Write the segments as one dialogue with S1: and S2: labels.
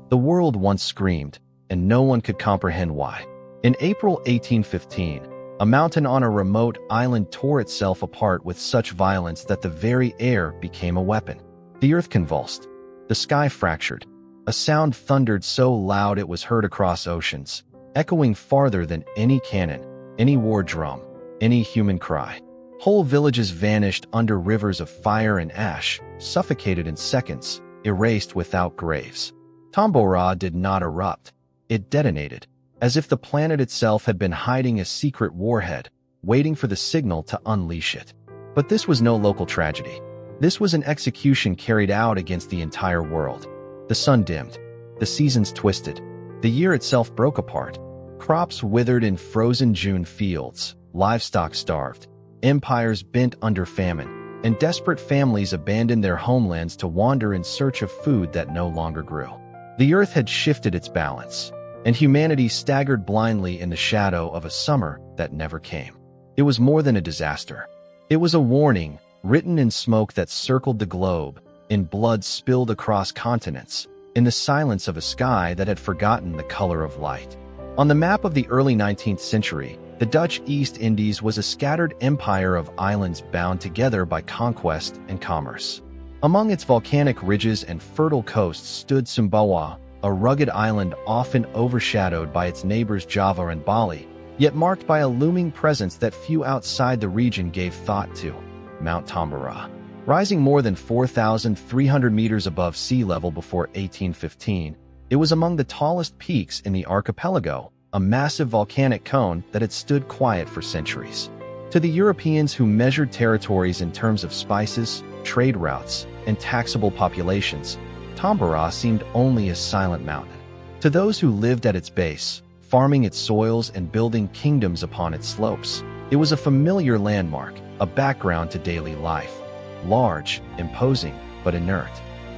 S1: The world once screamed, and no one could comprehend why. In April 1815, a mountain on a remote island tore itself apart with such violence that the very air became a weapon. The earth convulsed. The sky fractured. A sound thundered so loud it was heard across oceans, echoing farther than any cannon, any war drum, any human cry. Whole villages vanished under rivers of fire and ash, suffocated in seconds, erased without graves. Tambora did not erupt. It detonated, as if the planet itself had been hiding a secret warhead, waiting for the signal to unleash it. But this was no local tragedy. This was an execution carried out against the entire world. The sun dimmed. The seasons twisted. The year itself broke apart. Crops withered in frozen June fields. Livestock starved. Empires bent under famine. And desperate families abandoned their homelands to wander in search of food that no longer grew. The earth had shifted its balance, and humanity staggered blindly in the shadow of a summer that never came. It was more than a disaster. It was a warning, written in smoke that circled the globe, in blood spilled across continents, in the silence of a sky that had forgotten the color of light. On the map of the early 19th century, the Dutch East Indies was a scattered empire of islands bound together by conquest and commerce. Among its volcanic ridges and fertile coasts stood Sumbawa, a rugged island often overshadowed by its neighbors Java and Bali, yet marked by a looming presence that few outside the region gave thought to: Mount Tambora. Rising more than 4,300 meters above sea level before 1815, it was among the tallest peaks in the archipelago, a massive volcanic cone that had stood quiet for centuries. To the Europeans who measured territories in terms of spices, trade routes, and taxable populations, Tambora seemed only a silent mountain. To those who lived at its base, farming its soils and building kingdoms upon its slopes, it was a familiar landmark, a background to daily life. Large, imposing, but inert.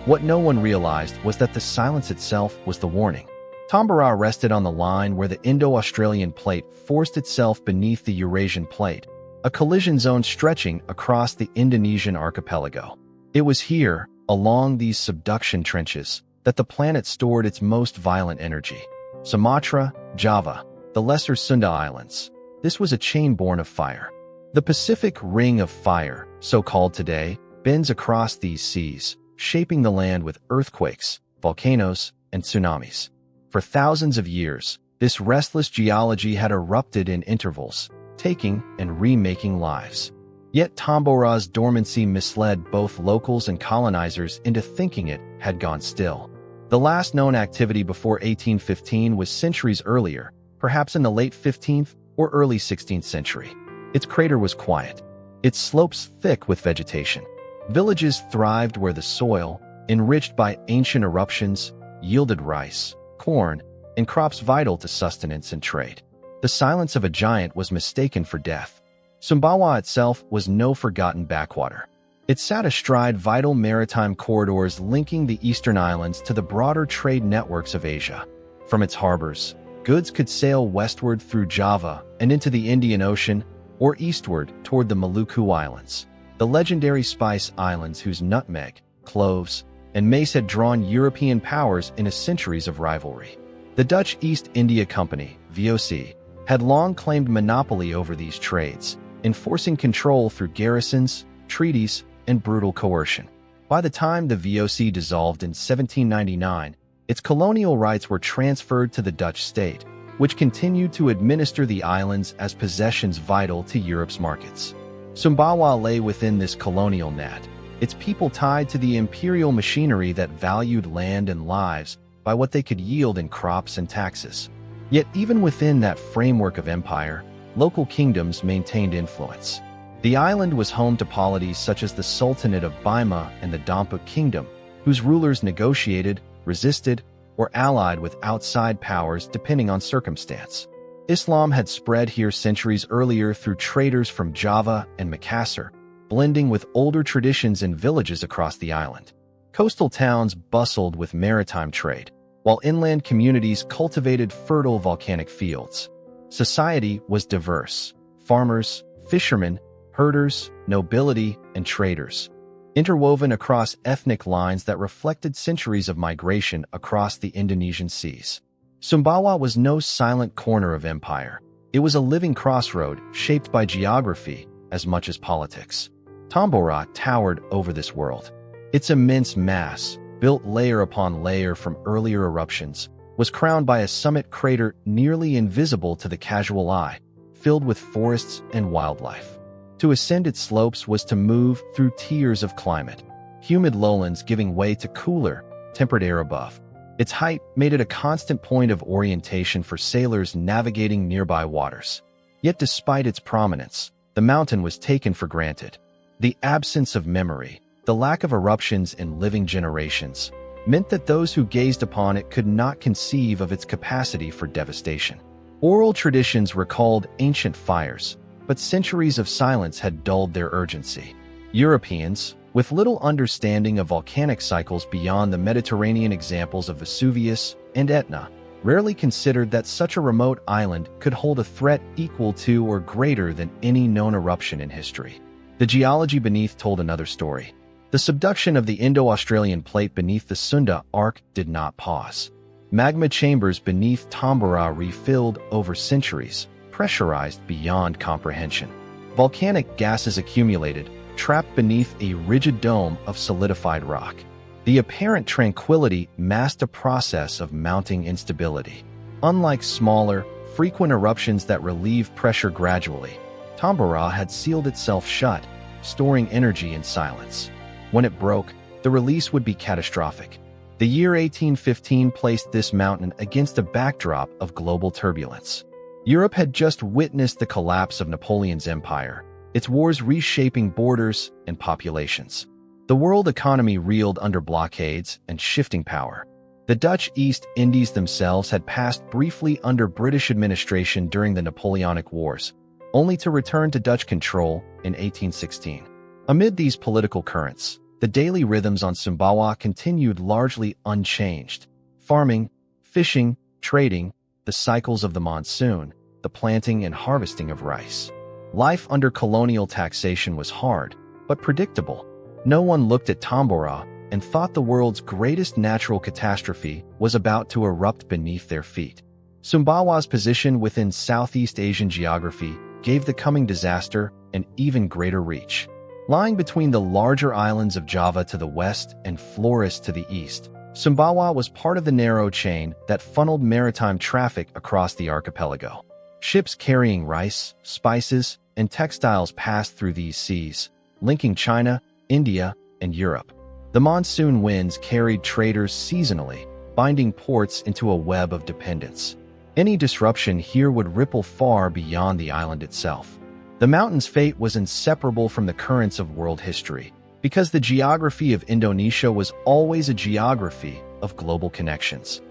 S1: What no one realized was that the silence itself was the warning. Tambora rested on the line where the Indo-Australian plate forced itself beneath the Eurasian plate, a collision zone stretching across the Indonesian archipelago. It was here, along these subduction trenches, that the planet stored its most violent energy. Sumatra, Java, the Lesser Sunda Islands. This was a chain born of fire. The Pacific Ring of Fire, so called today, bends across these seas, shaping the land with earthquakes, volcanoes, and tsunamis. For thousands of years, this restless geology had erupted in intervals, taking and remaking lives. Yet Tambora's dormancy misled both locals and colonizers into thinking it had gone still. The last known activity before 1815 was centuries earlier, perhaps in the late 15th or early 16th century. Its crater was quiet, its slopes thick with vegetation. Villages thrived where the soil, enriched by ancient eruptions, yielded rice, corn, and crops vital to sustenance and trade. The silence of a giant was mistaken for death. Sumbawa itself was no forgotten backwater. It sat astride vital maritime corridors linking the eastern islands to the broader trade networks of Asia. From its harbors, goods could sail westward through Java and into the Indian Ocean, or eastward toward the Maluku Islands, the legendary spice islands whose nutmeg, cloves, and mace had drawn European powers into centuries of rivalry. The Dutch East India Company, VOC, had long claimed monopoly over these trades, enforcing control through garrisons, treaties, and brutal coercion. By the time the VOC dissolved in 1799, its colonial rights were transferred to the Dutch state, which continued to administer the islands as possessions vital to Europe's markets. Sumbawa lay within this colonial net, its people tied to the imperial machinery that valued land and lives by what they could yield in crops and taxes. Yet even within that framework of empire, local kingdoms maintained influence. The island was home to polities such as the Sultanate of Bima and the Dompu Kingdom, whose rulers negotiated, resisted, or allied with outside powers depending on circumstance. Islam had spread here centuries earlier through traders from Java and Makassar, blending with older traditions in villages across the island. Coastal towns bustled with maritime trade, while inland communities cultivated fertile volcanic fields. Society was diverse: farmers, fishermen, herders, nobility, and traders. interwoven across ethnic lines that reflected centuries of migration across the Indonesian seas. Sumbawa was no silent corner of empire. It was a living crossroad shaped by geography as much as politics. Tambora towered over this world. Its immense mass, built layer upon layer from earlier eruptions, was crowned by a summit crater nearly invisible to the casual eye, filled with forests and wildlife. To ascend its slopes was to move through tiers of climate, humid lowlands giving way to cooler, temperate air above. Its height made it a constant point of orientation for sailors navigating nearby waters. Yet despite its prominence, the mountain was taken for granted. The absence of memory, the lack of eruptions in living generations, meant that those who gazed upon it could not conceive of its capacity for devastation. Oral traditions recalled ancient fires, but centuries of silence had dulled their urgency. Europeans, with little understanding of volcanic cycles beyond the Mediterranean examples of Vesuvius and Etna, rarely considered that such a remote island could hold a threat equal to or greater than any known eruption in history. The geology beneath told another story. The subduction of the Indo-Australian plate beneath the Sunda Arc did not pause. Magma chambers beneath Tambora refilled over centuries, pressurized beyond comprehension. Volcanic gases accumulated, trapped beneath a rigid dome of solidified rock. The apparent tranquility masked a process of mounting instability. Unlike smaller, frequent eruptions that relieve pressure gradually, Tambora had sealed itself shut, storing energy in silence. When it broke, the release would be catastrophic. The year 1815 placed this mountain against a backdrop of global turbulence. Europe had just witnessed the collapse of Napoleon's empire, its wars reshaping borders and populations. The world economy reeled under blockades and shifting power. The Dutch East Indies themselves had passed briefly under British administration during the Napoleonic Wars, only to return to Dutch control in 1816. Amid these political currents, the daily rhythms on Sumbawa continued largely unchanged. Farming, fishing, trading, the cycles of the monsoon, the planting and harvesting of rice. Life under colonial taxation was hard, but predictable. No one looked at Tambora and thought the world's greatest natural catastrophe was about to erupt beneath their feet. Sumbawa's position within Southeast Asian geography gave the coming disaster an even greater reach. Lying between the larger islands of Java to the west and Flores to the east, Sumbawa was part of the narrow chain that funneled maritime traffic across the archipelago. Ships carrying rice, spices, and textiles passed through these seas, linking China, India, and Europe. The monsoon winds carried traders seasonally, binding ports into a web of dependence. Any disruption here would ripple far beyond the island itself. The mountain's fate was inseparable from the currents of world history, because the geography of Indonesia was always a geography of global connections.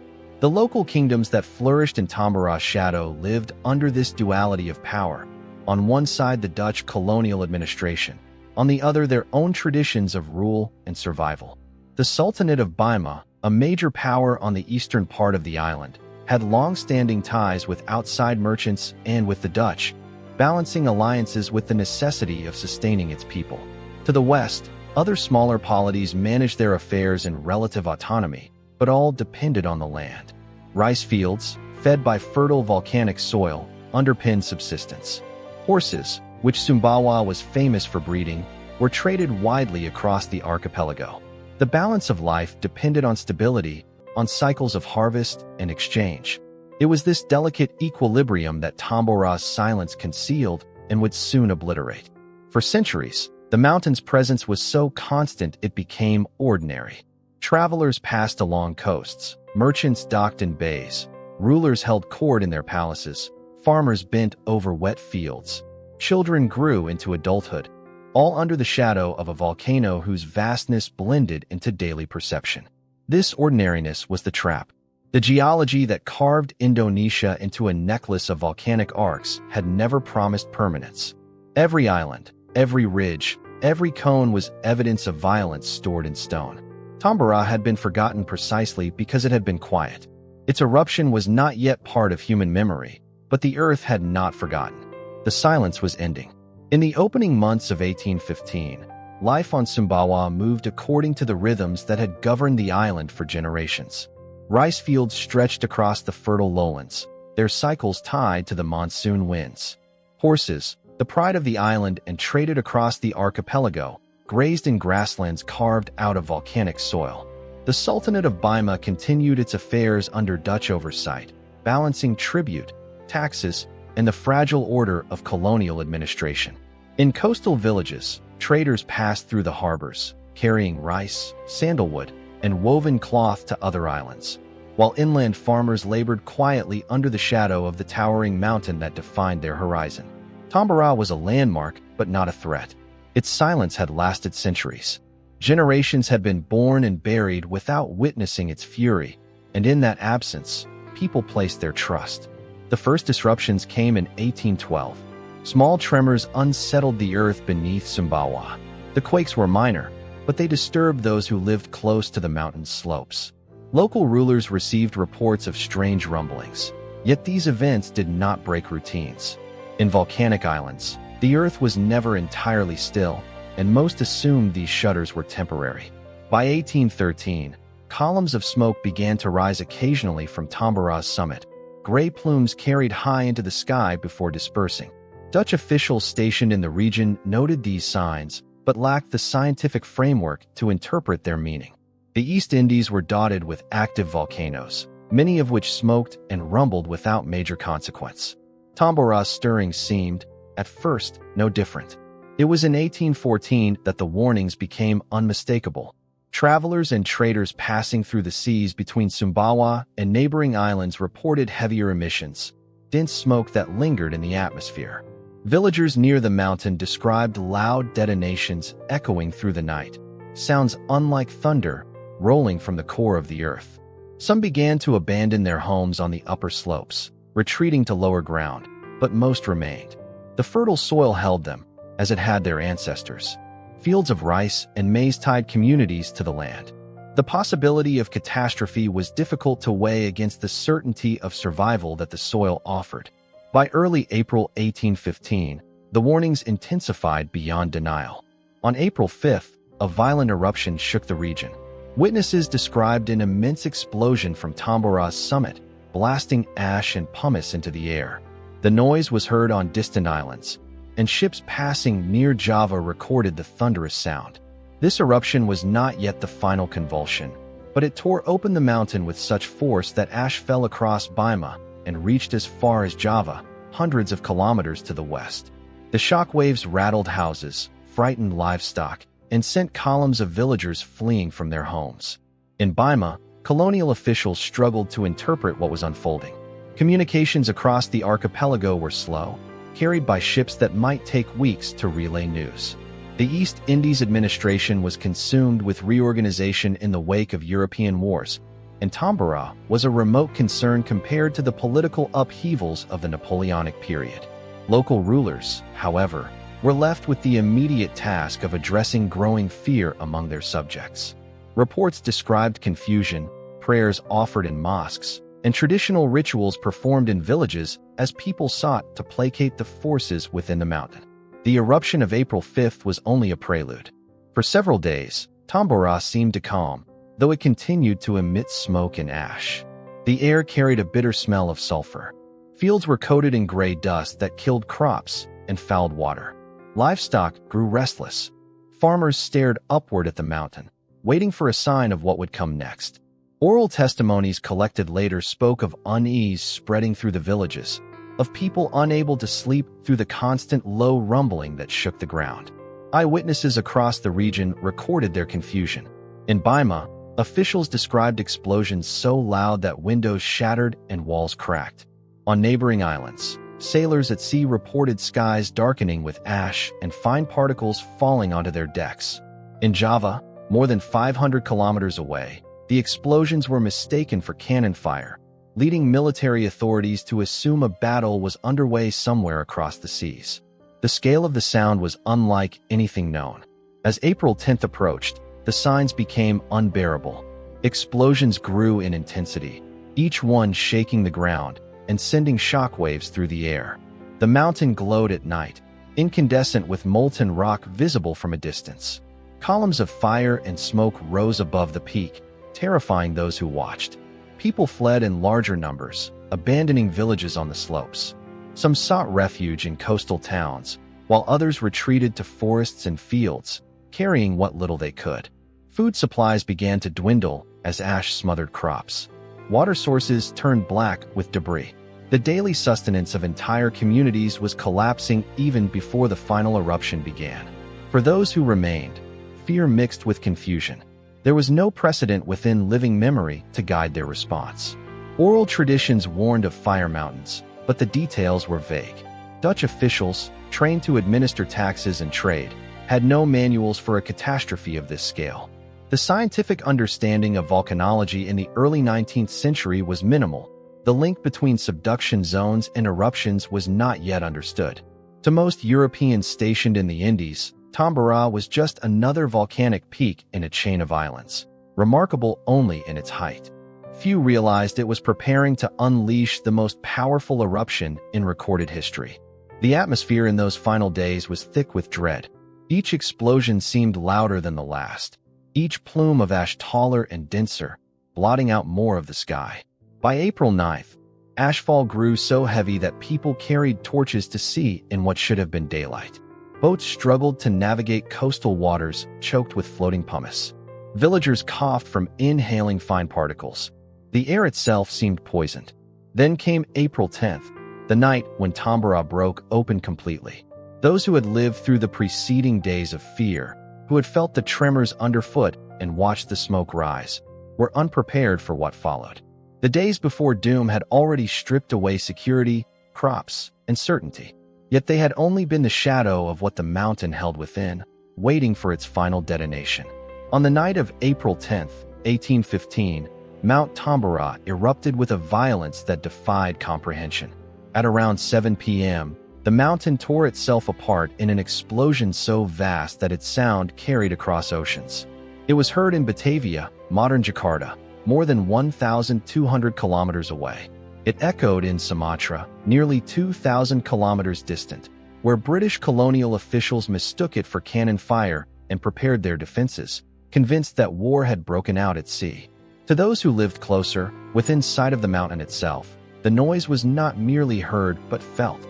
S1: The local kingdoms that flourished in Tambora's shadow lived under this duality of power. On one side, the Dutch colonial administration, on the other, their own traditions of rule and survival. The Sultanate of Bima, a major power on the eastern part of the island, had long-standing ties with outside merchants and with the Dutch, balancing alliances with the necessity of sustaining its people. To the west, other smaller polities managed their affairs in relative autonomy, but all depended on the land. Rice fields, fed by fertile volcanic soil, underpinned subsistence. Horses, which Sumbawa was famous for breeding, were traded widely across the archipelago. The balance of life depended on stability, on cycles of harvest and exchange. It was this delicate equilibrium that Tambora's silence concealed and would soon obliterate. For centuries, the mountain's presence was so constant it became ordinary. Travelers passed along coasts, merchants docked in bays, rulers held court in their palaces, farmers bent over wet fields. Children grew into adulthood, all under the shadow of a volcano whose vastness blended into daily perception. This ordinariness was the trap. The geology that carved Indonesia into a necklace of volcanic arcs had never promised permanence. Every island, every ridge, every cone was evidence of violence stored in stone. Tambora had been forgotten precisely because it had been quiet. Its eruption was not yet part of human memory, but the earth had not forgotten. The silence was ending. In the opening months of 1815, life on Sumbawa moved according to the rhythms that had governed the island for generations. Rice fields stretched across the fertile lowlands, their cycles tied to the monsoon winds. Horses, the pride of the island and traded across the archipelago, grazed in grasslands carved out of volcanic soil. The Sultanate of Baima continued its affairs under Dutch oversight, balancing tribute, taxes, and the fragile order of colonial administration. In coastal villages, traders passed through the harbors, carrying rice, sandalwood, and woven cloth to other islands, while inland farmers labored quietly under the shadow of the towering mountain that defined their horizon. Tambora was a landmark, but not a threat. Its silence had lasted centuries. Generations had been born and buried without witnessing its fury, and in that absence, people placed their trust. The first disruptions came in 1812. Small tremors unsettled the earth beneath Sumbawa. The quakes were minor, but they disturbed those who lived close to the mountain slopes. Local rulers received reports of strange rumblings, yet these events did not break routines. In volcanic islands, the earth was never entirely still, and most assumed these shudders were temporary. By 1813, columns of smoke began to rise occasionally from Tambora's summit. Gray plumes carried high into the sky before dispersing. Dutch officials stationed in the region noted these signs, but lacked the scientific framework to interpret their meaning. The East Indies were dotted with active volcanoes, many of which smoked and rumbled without major consequence. Tambora's stirring seemed, at first, no different. It was in 1814 that the warnings became unmistakable. Travelers and traders passing through the seas between Sumbawa and neighboring islands reported heavier emissions, dense smoke that lingered in the atmosphere. Villagers near the mountain described loud detonations echoing through the night, sounds unlike thunder rolling from the core of the earth. Some began to abandon their homes on the upper slopes, retreating to lower ground, but most remained. The fertile soil held them, as it had their ancestors. Fields of rice and maize tied communities to the land. The possibility of catastrophe was difficult to weigh against the certainty of survival that the soil offered. By early April 1815, the warnings intensified beyond denial. On April 5th, a violent eruption shook the region. Witnesses described an immense explosion from Tambora's summit, blasting ash and pumice into the air. The noise was heard on distant islands, and ships passing near Java recorded the thunderous sound. This eruption was not yet the final convulsion, but it tore open the mountain with such force that ash fell across Baima and reached as far as Java, hundreds of kilometers to the west. The shock waves rattled houses, frightened livestock, and sent columns of villagers fleeing from their homes. In Baima, colonial officials struggled to interpret what was unfolding. Communications across the archipelago were slow, carried by ships that might take weeks to relay news. The East Indies administration was consumed with reorganization in the wake of European wars, and Tambora was a remote concern compared to the political upheavals of the Napoleonic period. Local rulers, however, were left with the immediate task of addressing growing fear among their subjects. Reports described confusion, prayers offered in mosques, and traditional rituals performed in villages as people sought to placate the forces within the mountain. The eruption of April 5th was only a prelude. For several days, Tambora seemed to calm, though it continued to emit smoke and ash. The air carried a bitter smell of sulfur. Fields were coated in gray dust that killed crops and fouled water. Livestock grew restless. Farmers stared upward at the mountain, waiting for a sign of what would come next. Oral testimonies collected later spoke of unease spreading through the villages, of people unable to sleep through the constant low rumbling that shook the ground. Eyewitnesses across the region recorded their confusion. In Baima, officials described explosions so loud that windows shattered and walls cracked. On neighboring islands, sailors at sea reported skies darkening with ash and fine particles falling onto their decks. In Java, more than 500 kilometers away, the explosions were mistaken for cannon fire, leading military authorities to assume a battle was underway somewhere across the seas. The scale of the sound was unlike anything known. As April 10th approached, the signs became unbearable. Explosions grew in intensity, each one shaking the ground and sending shockwaves through the air. The mountain glowed at night, incandescent with molten rock visible from a distance. Columns of fire and smoke rose above the peak, terrifying those who watched. People fled in larger numbers, abandoning villages on the slopes. Some sought refuge in coastal towns, while others retreated to forests and fields, carrying what little they could. Food supplies began to dwindle as ash smothered crops. Water sources turned black with debris. The daily sustenance of entire communities was collapsing even before the final eruption began. For those who remained, fear mixed with confusion. There was no precedent within living memory to guide their response. Oral traditions warned of fire mountains, but the details were vague. Dutch officials, trained to administer taxes and trade, had no manuals for a catastrophe of this scale. The scientific understanding of volcanology in the early 19th century was minimal. The link between subduction zones and eruptions was not yet understood. To most Europeans stationed in the Indies, Tambora was just another volcanic peak in a chain of islands, remarkable only in its height. Few realized it was preparing to unleash the most powerful eruption in recorded history. The atmosphere in those final days was thick with dread. Each explosion seemed louder than the last, each plume of ash taller and denser, blotting out more of the sky. By April 9th, ashfall grew so heavy that people carried torches to see in what should have been daylight. Boats struggled to navigate coastal waters choked with floating pumice. Villagers coughed from inhaling fine particles. The air itself seemed poisoned. Then came April 10th, the night when Tambora broke open completely. Those who had lived through the preceding days of fear, who had felt the tremors underfoot and watched the smoke rise, were unprepared for what followed. The days before doom had already stripped away security, crops, and certainty. Yet they had only been the shadow of what the mountain held within, waiting for its final detonation. On the night of April 10th, 1815, Mount Tambora erupted with a violence that defied comprehension. At around 7 p.m., the mountain tore itself apart in an explosion so vast that its sound carried across oceans. It was heard in Batavia, modern Jakarta, more than 1,200 kilometers away. It echoed in Sumatra, nearly 2,000 kilometers distant, where British colonial officials mistook it for cannon fire and prepared their defenses, convinced that war had broken out at sea. To those who lived closer, within sight of the mountain itself, the noise was not merely heard but felt.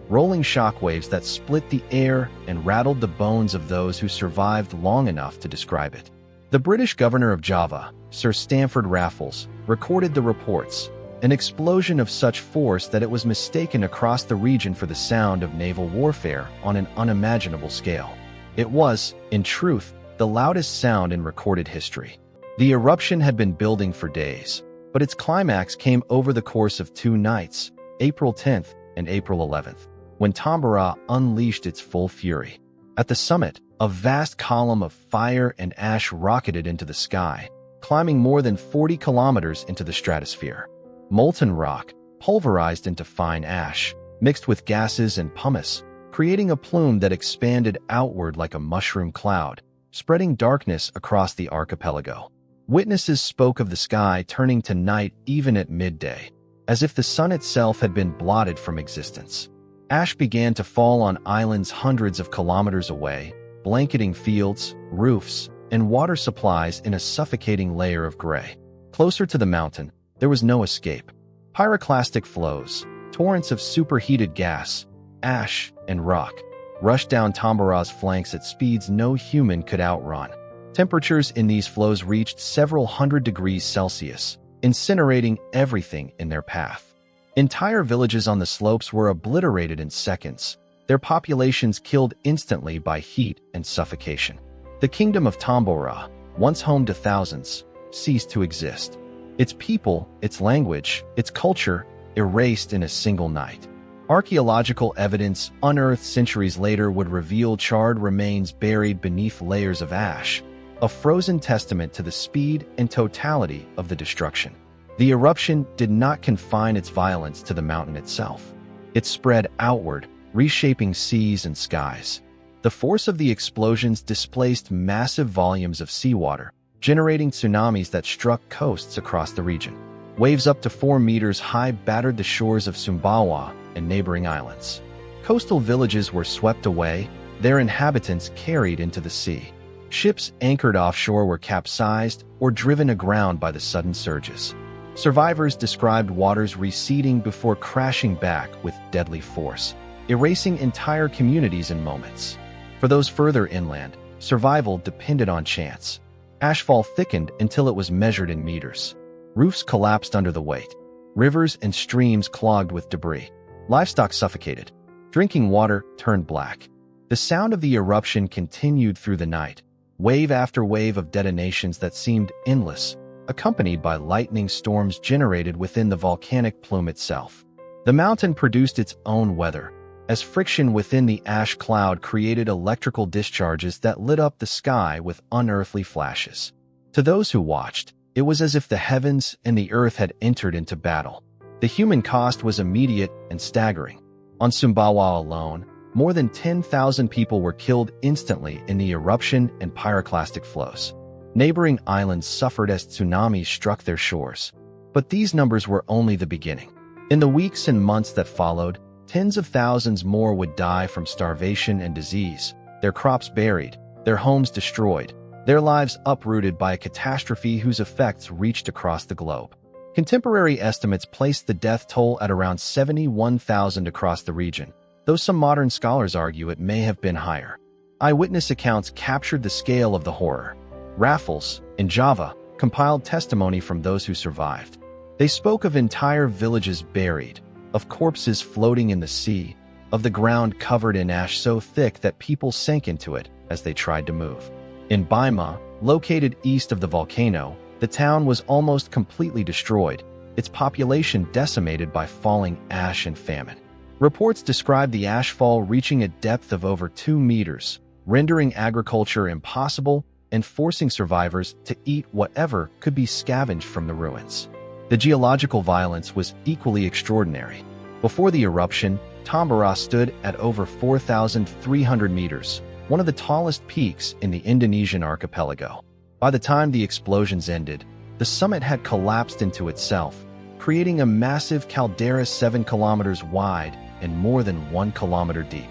S1: Rolling shockwaves that split the air and rattled the bones of those who survived long enough to describe it. The British governor of Java, Sir Stamford Raffles, recorded the reports, an explosion of such force that it was mistaken across the region for the sound of naval warfare on an unimaginable scale. It was, in truth, the loudest sound in recorded history. The eruption had been building for days, but its climax came over the course of 2 nights, April 10th and April 11th, when Tambora unleashed its full fury. At the summit, a vast column of fire and ash rocketed into the sky, climbing more than 40 kilometers into the stratosphere. Molten rock, pulverized into fine ash, mixed with gases and pumice, creating a plume that expanded outward like a mushroom cloud, spreading darkness across the archipelago. Witnesses spoke of the sky turning to night even at midday, as if the sun itself had been blotted from existence. Ash began to fall on islands hundreds of kilometers away, blanketing fields, roofs, and water supplies in a suffocating layer of gray. Closer to the mountain, there was no escape. Pyroclastic flows, torrents of superheated gas, ash, and rock, rushed down Tambora's flanks at speeds no human could outrun. Temperatures in these flows reached several hundred degrees Celsius, incinerating everything in their path. Entire villages on the slopes were obliterated in seconds, their populations killed instantly by heat and suffocation. The kingdom of Tambora, once home to thousands, ceased to exist. Its people, its language, its culture, erased in a single night. Archaeological evidence unearthed centuries later would reveal charred remains buried beneath layers of ash, a frozen testament to the speed and totality of the destruction. The eruption did not confine its violence to the mountain itself. It spread outward, reshaping seas and skies. The force of the explosions displaced massive volumes of seawater, generating tsunamis that struck coasts across the region. Waves up to 4 meters high battered the shores of Sumbawa and neighboring islands. Coastal villages were swept away, their inhabitants carried into the sea. Ships anchored offshore were capsized or driven aground by the sudden surges. Survivors described waters receding before crashing back with deadly force, erasing entire communities in moments. For those further inland, survival depended on chance. Ashfall thickened until it was measured in meters. Roofs collapsed under the weight. Rivers and streams clogged with debris. Livestock suffocated. Drinking water turned black. The sound of the eruption continued through the night, wave after wave of detonations that seemed endless, accompanied by lightning storms generated within the volcanic plume itself. The mountain produced its own weather, as friction within the ash cloud created electrical discharges that lit up the sky with unearthly flashes. To those who watched, it was as if the heavens and the earth had entered into battle. The human cost was immediate and staggering. On Sumbawa alone, more than 10,000 people were killed instantly in the eruption and pyroclastic flows. Neighboring islands suffered as tsunamis struck their shores. But these numbers were only the beginning. In the weeks and months that followed, tens of thousands more would die from starvation and disease, their crops buried, their homes destroyed, their lives uprooted by a catastrophe whose effects reached across the globe. Contemporary estimates placed the death toll at around 71,000 across the region, though some modern scholars argue it may have been higher. Eyewitness accounts captured the scale of the horror. Raffles, in Java, compiled testimony from those who survived. They spoke of entire villages buried, of corpses floating in the sea, of the ground covered in ash so thick that people sank into it as they tried to move. In Baima, located east of the volcano, the town was almost completely destroyed, its population decimated by falling ash and famine. Reports describe the ashfall reaching a depth of over 2 meters, rendering agriculture impossible and forcing survivors to eat whatever could be scavenged from the ruins. The geological violence was equally extraordinary. Before the eruption, Tambora stood at over 4,300 meters, one of the tallest peaks in the Indonesian archipelago. By the time the explosions ended, the summit had collapsed into itself, creating a massive caldera 7 kilometers wide and more than 1 kilometer deep.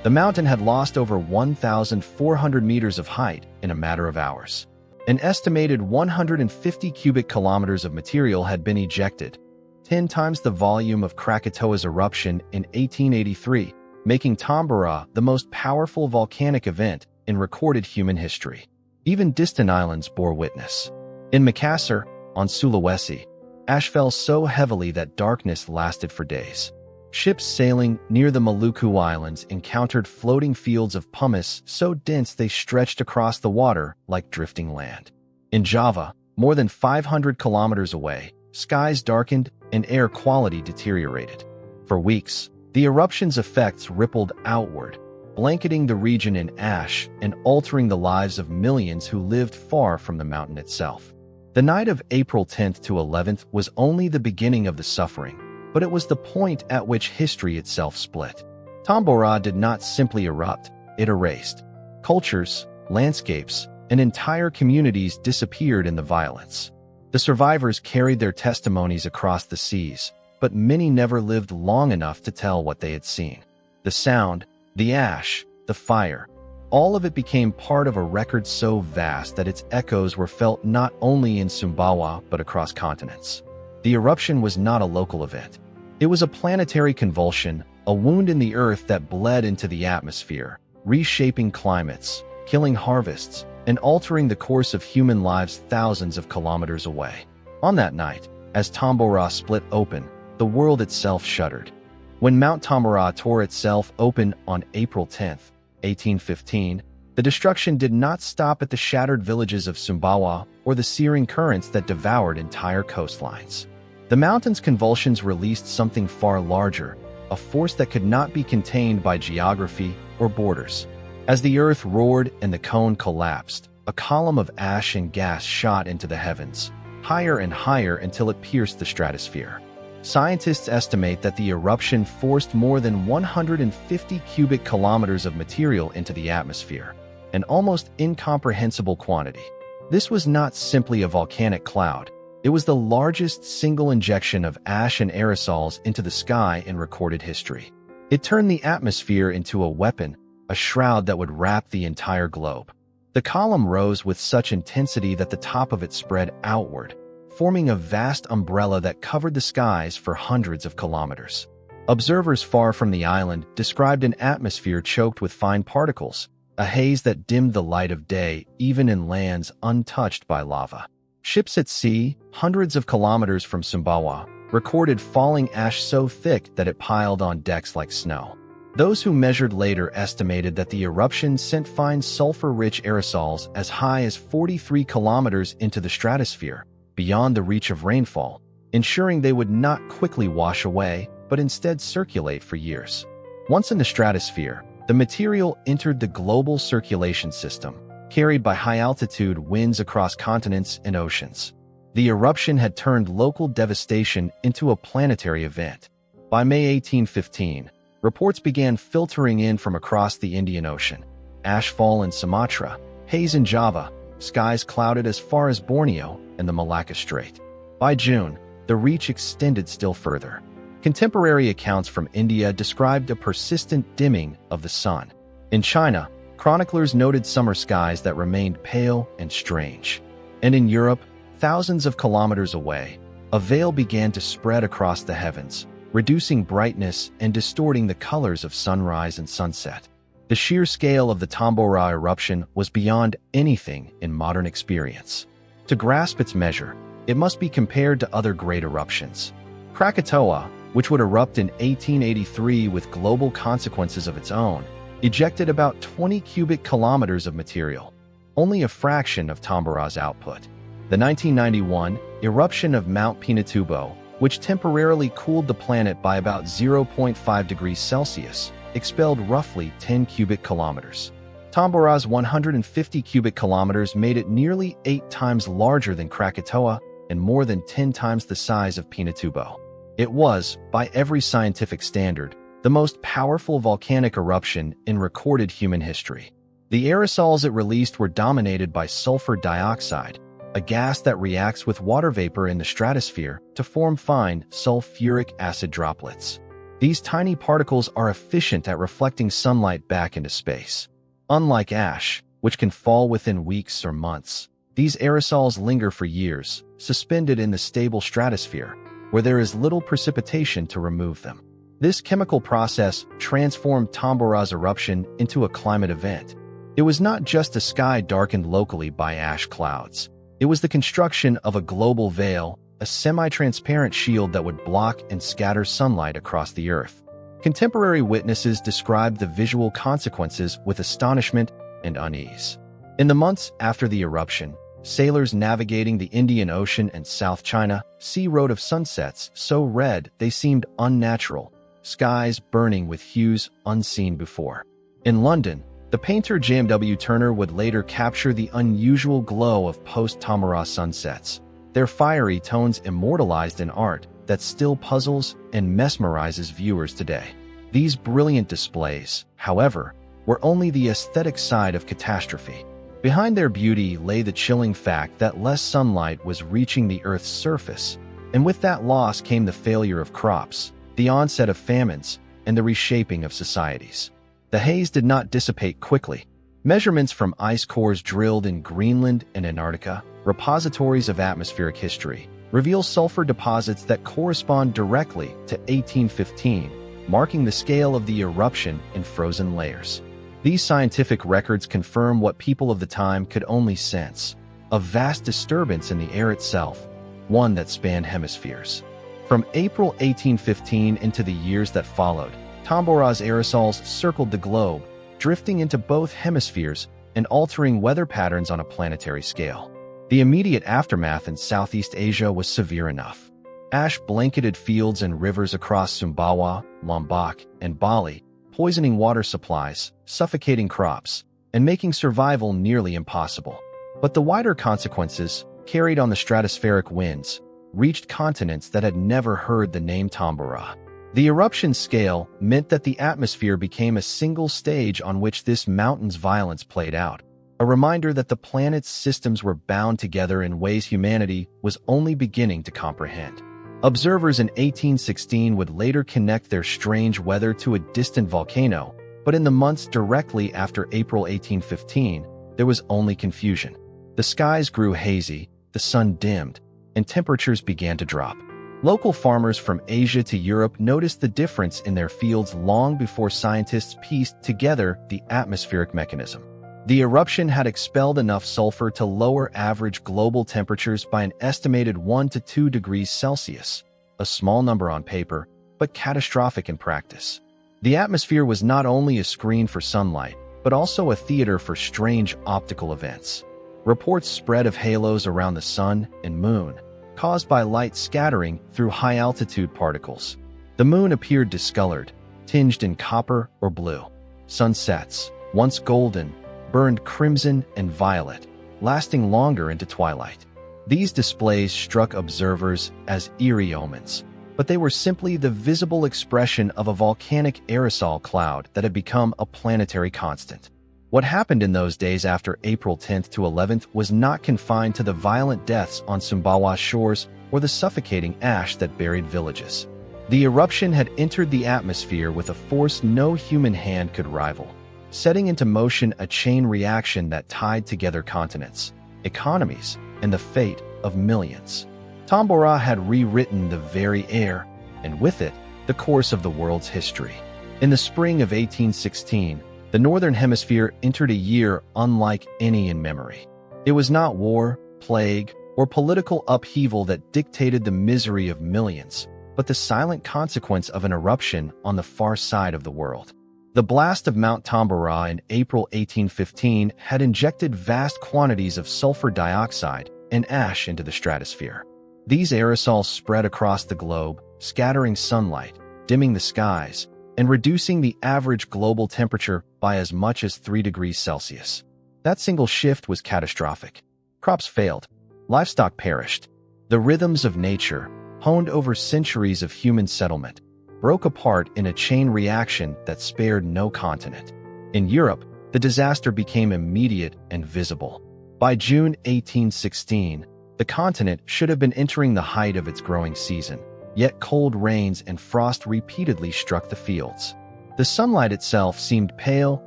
S1: The mountain had lost over 1,400 meters of height in a matter of hours. An estimated 150 cubic kilometers of material had been ejected, 10 times the volume of Krakatoa's eruption in 1883, making Tambora the most powerful volcanic event in recorded human history. Even distant islands bore witness. In Makassar, on Sulawesi, ash fell so heavily that darkness lasted for days. Ships sailing near the Maluku Islands encountered floating fields of pumice so dense they stretched across the water like drifting land. In Java, more than 500 kilometers away, skies darkened and air quality deteriorated. For weeks, the eruption's effects rippled outward, blanketing the region in ash and altering the lives of millions who lived far from the mountain itself. The night of April 10th to 11th was only the beginning of the suffering, but it was the point at which history itself split. Tambora did not simply erupt, it erased. Cultures, landscapes, and entire communities disappeared in the violence. The survivors carried their testimonies across the seas, but many never lived long enough to tell what they had seen. The sound, the ash, the fire, all of it became part of a record so vast that its echoes were felt not only in Sumbawa but across continents. The eruption was not a local event. It was a planetary convulsion, a wound in the earth that bled into the atmosphere, reshaping climates, killing harvests, and altering the course of human lives thousands of kilometers away. On that night, as Tambora split open, the world itself shuddered. When Mount Tambora tore itself open on April 10th, 1815, the destruction did not stop at the shattered villages of Sumbawa or the searing currents that devoured entire coastlines. The mountain's convulsions released something far larger, a force that could not be contained by geography or borders. As the earth roared and the cone collapsed, a column of ash and gas shot into the heavens, higher and higher until it pierced the stratosphere. Scientists estimate that the eruption forced more than 150 cubic kilometers of material into the atmosphere, an almost incomprehensible quantity. This was not simply a volcanic cloud. It was the largest single injection of ash and aerosols into the sky in recorded history. It turned the atmosphere into a weapon, a shroud that would wrap the entire globe. The column rose with such intensity that the top of it spread outward, forming a vast umbrella that covered the skies for hundreds of kilometers. Observers far from the island described an atmosphere choked with fine particles, a haze that dimmed the light of day even in lands untouched by lava. Ships at sea, hundreds of kilometers from Sumbawa, recorded falling ash so thick that it piled on decks like snow. Those who measured later estimated that the eruption sent fine sulfur-rich aerosols as high as 43 kilometers into the stratosphere, beyond the reach of rainfall, ensuring they would not quickly wash away, but instead circulate for years. Once in the stratosphere, the material entered the global circulation system, carried by high-altitude winds across continents and oceans. The eruption had turned local devastation into a planetary event. By May 1815, reports began filtering in from across the Indian Ocean. Ashfall in Sumatra, haze in Java, skies clouded as far as Borneo and the Malacca Strait. By June, the reach extended still further. Contemporary accounts from India described a persistent dimming of the sun. In China, chroniclers noted summer skies that remained pale and strange. And in Europe, thousands of kilometers away, a veil began to spread across the heavens, reducing brightness and distorting the colors of sunrise and sunset. The sheer scale of the Tambora eruption was beyond anything in modern experience. To grasp its measure, it must be compared to other great eruptions. Krakatoa, which would erupt in 1883 with global consequences of its own, ejected about 20 cubic kilometers of material, only a fraction of Tambora's output. The 1991 eruption of Mount Pinatubo, which temporarily cooled the planet by about 0.5 degrees Celsius, expelled roughly 10 cubic kilometers. Tambora's 150 cubic kilometers made it nearly 8 times larger than Krakatoa and more than 10 times the size of Pinatubo. It was, by every scientific standard, the most powerful volcanic eruption in recorded human history. The aerosols it released were dominated by sulfur dioxide, a gas that reacts with water vapor in the stratosphere to form fine sulfuric acid droplets. These tiny particles are efficient at reflecting sunlight back into space. Unlike ash, which can fall within weeks or months, these aerosols linger for years, suspended in the stable stratosphere, where there is little precipitation to remove them. This chemical process transformed Tambora's eruption into a climate event. It was not just a sky darkened locally by ash clouds. It was the construction of a global veil, a semi-transparent shield that would block and scatter sunlight across the Earth. Contemporary witnesses described the visual consequences with astonishment and unease. In the months after the eruption, sailors navigating the Indian Ocean and South China Sea wrote of sunsets so red they seemed unnatural, skies burning with hues unseen before. In London, the painter J.M.W. Turner would later capture the unusual glow of post-Tambora sunsets, their fiery tones immortalized in art that still puzzles and mesmerizes viewers today. These brilliant displays, however, were only the aesthetic side of catastrophe. Behind their beauty lay the chilling fact that less sunlight was reaching the Earth's surface, and with that loss came the failure of crops, the onset of famines, and the reshaping of societies. The haze did not dissipate quickly. Measurements from ice cores drilled in Greenland and Antarctica, repositories of atmospheric history, reveal sulfur deposits that correspond directly to 1815, marking the scale of the eruption in frozen layers. These scientific records confirm what people of the time could only sense: a vast disturbance in the air itself, one that spanned hemispheres. From April 1815 into the years that followed, Tambora's aerosols circled the globe, drifting into both hemispheres and altering weather patterns on a planetary scale. The immediate aftermath in Southeast Asia was severe enough. Ash blanketed fields and rivers across Sumbawa, Lombok, and Bali, poisoning water supplies, suffocating crops, and making survival nearly impossible. But the wider consequences, carried on the stratospheric winds, reached continents that had never heard the name Tambora. The eruption scale meant that the atmosphere became a single stage on which this mountain's violence played out, a reminder that the planet's systems were bound together in ways humanity was only beginning to comprehend. Observers in 1816 would later connect their strange weather to a distant volcano, but in the months directly after April 1815, there was only confusion. The skies grew hazy, the sun dimmed, and temperatures began to drop. Local farmers from Asia to Europe noticed the difference in their fields long before scientists pieced together the atmospheric mechanism. The eruption had expelled enough sulfur to lower average global temperatures by an estimated 1 to 2 degrees Celsius, a small number on paper, but catastrophic in practice. The atmosphere was not only a screen for sunlight, but also a theater for strange optical events. Reports spread of halos around the sun and moon, caused by light scattering through high-altitude particles. The moon appeared discolored, tinged in copper or blue. Sunsets, once golden, burned crimson and violet, lasting longer into twilight. These displays struck observers as eerie omens, but they were simply the visible expression of a volcanic aerosol cloud that had become a planetary constant. What happened in those days after April 10th to 11th was not confined to the violent deaths on Sumbawa's shores or the suffocating ash that buried villages. The eruption had entered the atmosphere with a force no human hand could rival, setting into motion a chain reaction that tied together continents, economies, and the fate of millions. Tambora had rewritten the very air, and with it, the course of the world's history. In the spring of 1816, the Northern Hemisphere entered a year unlike any in memory. It was not war, plague, or political upheaval that dictated the misery of millions, but the silent consequence of an eruption on the far side of the world. The blast of Mount Tambora in April 1815 had injected vast quantities of sulfur dioxide and ash into the stratosphere. These aerosols spread across the globe, scattering sunlight, dimming the skies, and reducing the average global temperature by as much as 3 degrees Celsius. That single shift was catastrophic. Crops failed. Livestock perished. The rhythms of nature, honed over centuries of human settlement, broke apart in a chain reaction that spared no continent. In Europe, the disaster became immediate and visible. By June 1816, the continent should have been entering the height of its growing season, yet cold rains and frost repeatedly struck the fields. The sunlight itself seemed pale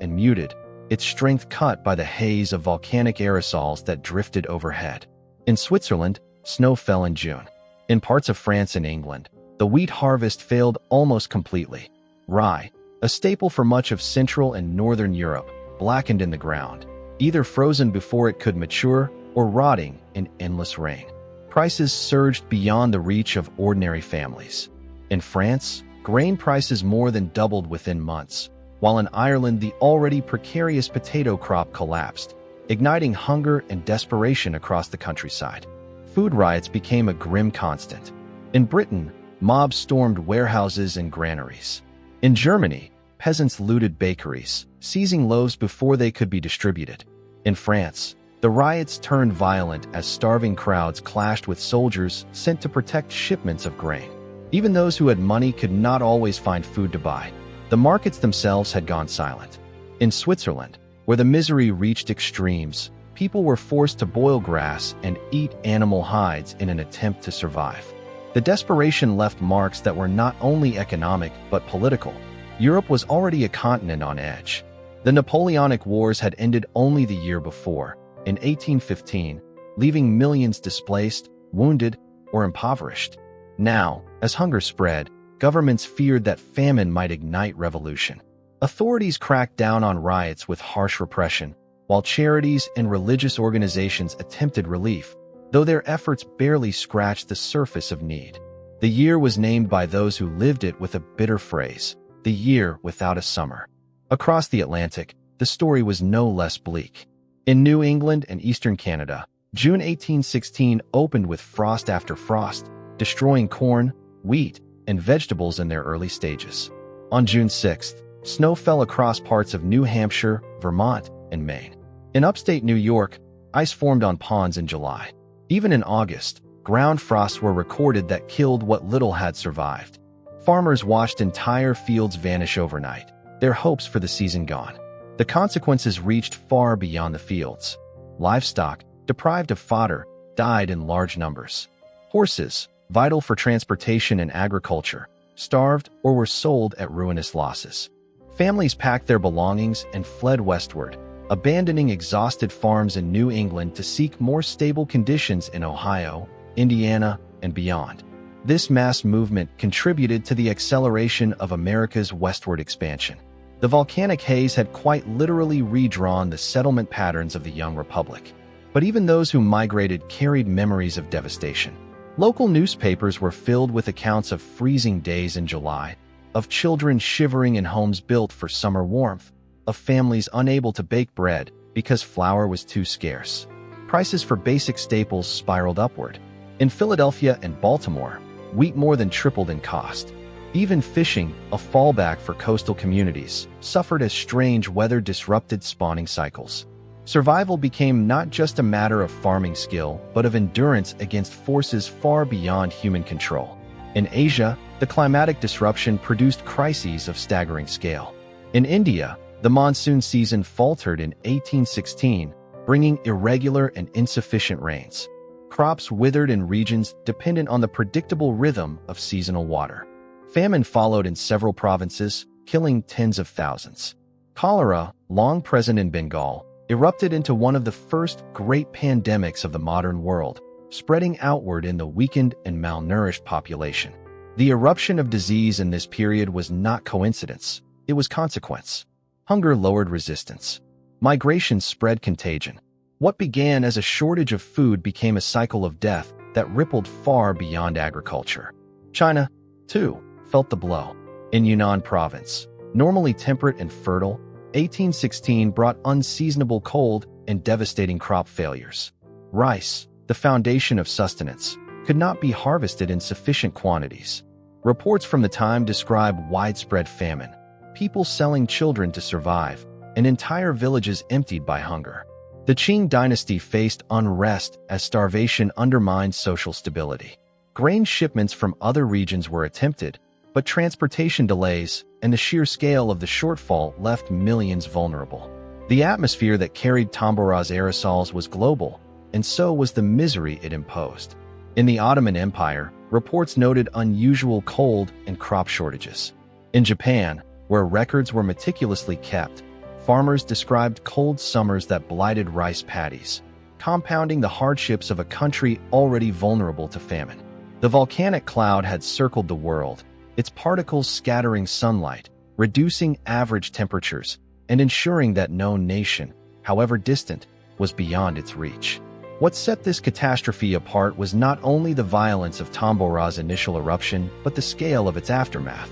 S1: and muted, its strength cut by the haze of volcanic aerosols that drifted overhead. In Switzerland, snow fell in June. In parts of France and England, the wheat harvest failed almost completely. Rye, a staple for much of Central and Northern Europe, blackened in the ground, either frozen before it could mature or rotting in endless rain. Prices surged beyond the reach of ordinary families. In France, grain prices more than doubled within months, while in Ireland the already precarious potato crop collapsed, igniting hunger and desperation across the countryside. Food riots became a grim constant. In Britain, mobs stormed warehouses and granaries. In Germany, peasants looted bakeries, seizing loaves before they could be distributed. In France, the riots turned violent as starving crowds clashed with soldiers sent to protect shipments of grain. Even those who had money could not always find food to buy. The markets themselves had gone silent. In Switzerland, where the misery reached extremes, people were forced to boil grass and eat animal hides in an attempt to survive. The desperation left marks that were not only economic but political. Europe was already a continent on edge. The Napoleonic Wars had ended only the year before, in 1815, leaving millions displaced, wounded, or impoverished. Now, as hunger spread, governments feared that famine might ignite revolution. Authorities cracked down on riots with harsh repression, while charities and religious organizations attempted relief, though their efforts barely scratched the surface of need. The year was named by those who lived it with a bitter phrase, the year without a summer. Across the Atlantic, the story was no less bleak. In New England and eastern Canada, June 1816 opened with frost after frost, destroying corn, wheat, and vegetables in their early stages. On June 6th, snow fell across parts of New Hampshire, Vermont, and Maine. In upstate New York, ice formed on ponds in July. Even in August, ground frosts were recorded that killed what little had survived. Farmers watched entire fields vanish overnight, their hopes for the season gone. The consequences reached far beyond the fields. Livestock, deprived of fodder, died in large numbers. Horses, vital for transportation and agriculture, starved or were sold at ruinous losses. Families packed their belongings and fled westward, abandoning exhausted farms in New England to seek more stable conditions in Ohio, Indiana, and beyond. This mass movement contributed to the acceleration of America's westward expansion. The volcanic haze had quite literally redrawn the settlement patterns of the young republic. But even those who migrated carried memories of devastation. Local newspapers were filled with accounts of freezing days in July, of children shivering in homes built for summer warmth, of families unable to bake bread because flour was too scarce. Prices for basic staples spiraled upward. In Philadelphia and Baltimore, wheat more than tripled in cost. Even fishing, a fallback for coastal communities, suffered as strange weather disrupted spawning cycles. Survival became not just a matter of farming skill, but of endurance against forces far beyond human control. In Asia, the climatic disruption produced crises of staggering scale. In India, the monsoon season faltered in 1816, bringing irregular and insufficient rains. Crops withered in regions dependent on the predictable rhythm of seasonal water. Famine followed in several provinces, killing tens of thousands. Cholera, long present in Bengal, erupted into one of the first great pandemics of the modern world, spreading outward in the weakened and malnourished population. The eruption of disease in this period was not coincidence, it was consequence. Hunger lowered resistance. Migration spread contagion. What began as a shortage of food became a cycle of death that rippled far beyond agriculture. China, too, felt the blow. In Yunnan province, normally temperate and fertile, 1816 brought unseasonable cold and devastating crop failures. Rice, the foundation of sustenance, could not be harvested in sufficient quantities. Reports from the time describe widespread famine, people selling children to survive, and entire villages emptied by hunger. The Qing dynasty faced unrest as starvation undermined social stability. Grain shipments from other regions were attempted, but transportation delays and the sheer scale of the shortfall left millions vulnerable. The atmosphere that carried Tambora's aerosols was global, and so was the misery it imposed. In the Ottoman Empire, reports noted unusual cold and crop shortages. In Japan, where records were meticulously kept, farmers described cold summers that blighted rice paddies, compounding the hardships of a country already vulnerable to famine. The volcanic cloud had circled the world, its particles scattering sunlight, reducing average temperatures, and ensuring that no nation, however distant, was beyond its reach. What set this catastrophe apart was not only the violence of Tambora's initial eruption, but the scale of its aftermath.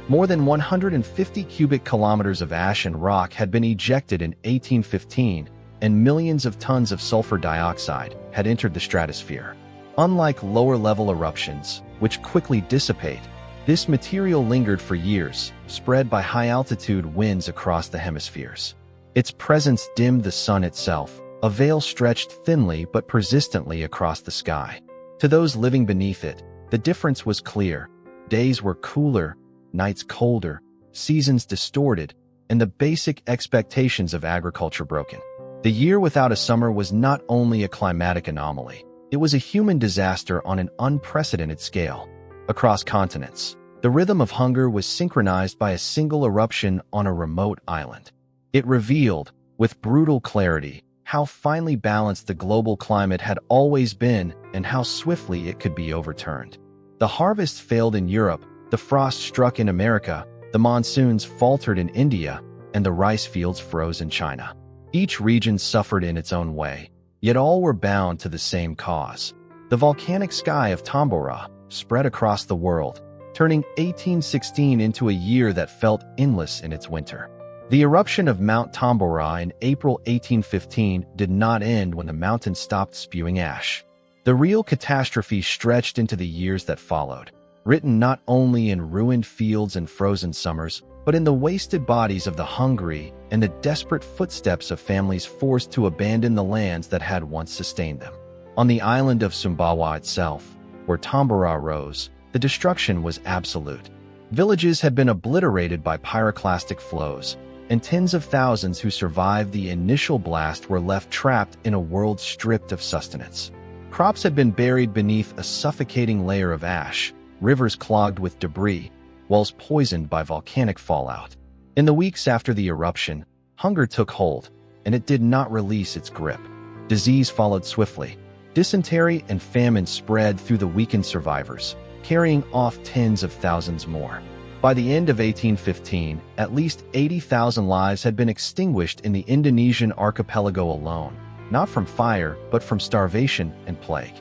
S1: More than 150 cubic kilometers of ash and rock had been ejected in 1815, and millions of tons of sulfur dioxide had entered the stratosphere. Unlike lower-level eruptions, which quickly dissipate, this material lingered for years, spread by high-altitude winds across the hemispheres. Its presence dimmed the sun itself, a veil stretched thinly but persistently across the sky. To those living beneath it, the difference was clear. Days were cooler, nights colder, seasons distorted, and the basic expectations of agriculture broken. The year without a summer was not only a climatic anomaly, it was a human disaster on an unprecedented scale. Across continents, the rhythm of hunger was synchronized by a single eruption on a remote island. It revealed, with brutal clarity, how finely balanced the global climate had always been and how swiftly it could be overturned. The harvest failed in Europe, the frost struck in America, the monsoons faltered in India, and the rice fields froze in China. Each region suffered in its own way, yet all were bound to the same cause. The volcanic sky of Tambora spread across the world, turning 1816 into a year that felt endless in its winter. The eruption of Mount Tambora in April 1815 did not end when the mountain stopped spewing ash. The real catastrophe stretched into the years that followed, written not only in ruined fields and frozen summers, but in the wasted bodies of the hungry and the desperate footsteps of families forced to abandon the lands that had once sustained them. On the island of Sumbawa itself, where Tambora rose, the destruction was absolute. Villages had been obliterated by pyroclastic flows, and tens of thousands who survived the initial blast were left trapped in a world stripped of sustenance. Crops had been buried beneath a suffocating layer of ash, rivers clogged with debris, walls poisoned by volcanic fallout. In the weeks after the eruption, hunger took hold, and it did not release its grip. Disease followed swiftly. Dysentery and famine spread through the weakened survivors, carrying off tens of thousands more. By the end of 1815, at least 80,000 lives had been extinguished in the Indonesian archipelago alone, not from fire, but from starvation and plague.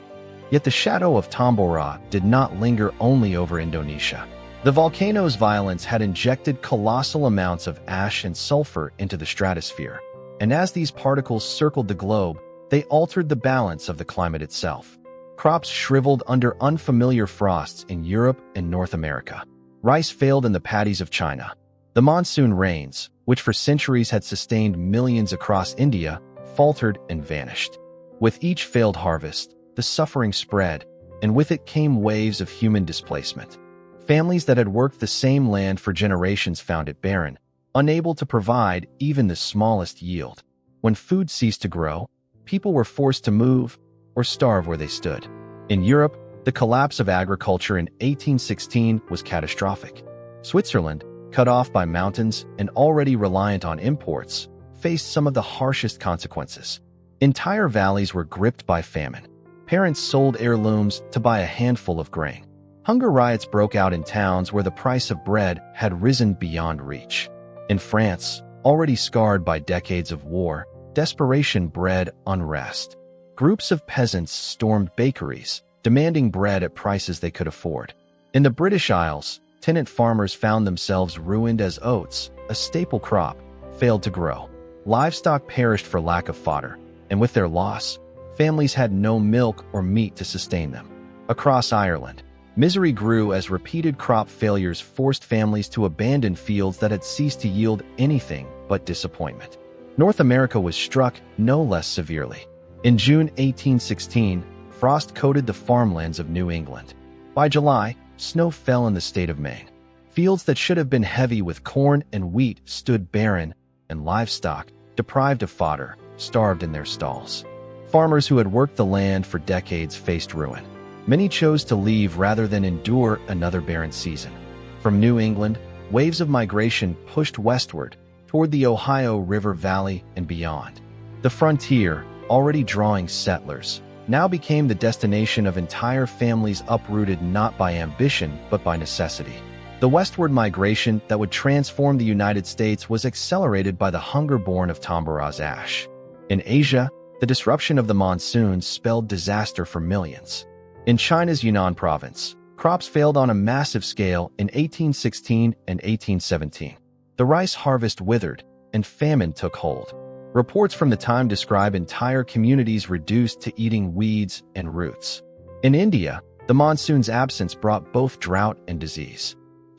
S1: Yet the shadow of Tambora did not linger only over Indonesia. The volcano's violence had injected colossal amounts of ash and sulfur into the stratosphere, and as these particles circled the globe, they altered the balance of the climate itself. Crops shriveled under unfamiliar frosts in Europe and North America. Rice failed in the paddies of China. The monsoon rains, which for centuries had sustained millions across India, faltered and vanished. With each failed harvest, the suffering spread, and with it came waves of human displacement. Families that had worked the same land for generations found it barren, unable to provide even the smallest yield. When food ceased to grow, people were forced to move or starve where they stood. In Europe, the collapse of agriculture in 1816 was catastrophic. Switzerland, cut off by mountains and already reliant on imports, faced some of the harshest consequences. Entire valleys were gripped by famine. Parents sold heirlooms to buy a handful of grain. Hunger riots broke out in towns where the price of bread had risen beyond reach. In France, already scarred by decades of war, desperation bred unrest. Groups of peasants stormed bakeries, demanding bread at prices they could afford. In the British Isles, tenant farmers found themselves ruined as oats, a staple crop, failed to grow. Livestock perished for lack of fodder, and with their loss, families had no milk or meat to sustain them. Across Ireland, misery grew as repeated crop failures forced families to abandon fields that had ceased to yield anything but disappointment. North America was struck no less severely. In June 1816, frost coated the farmlands of New England. By July, snow fell in the state of Maine. Fields that should have been heavy with corn and wheat stood barren, and livestock, deprived of fodder, starved in their stalls. Farmers who had worked the land for decades faced ruin. Many chose to leave rather than endure another barren season. From New England, waves of migration pushed westward toward the Ohio River Valley and beyond. The frontier, already drawing settlers, now became the destination of entire families uprooted not by ambition but by necessity. The westward migration that would transform the United States was accelerated by the hunger born of Tambora's ash. In Asia, the disruption of the monsoons spelled disaster for millions. In China's Yunnan province, crops failed on a massive scale in 1816 and 1817. The rice harvest withered, and famine took hold. Reports from the time describe entire communities reduced to eating weeds and roots. In India, the monsoon's absence brought both drought and disease.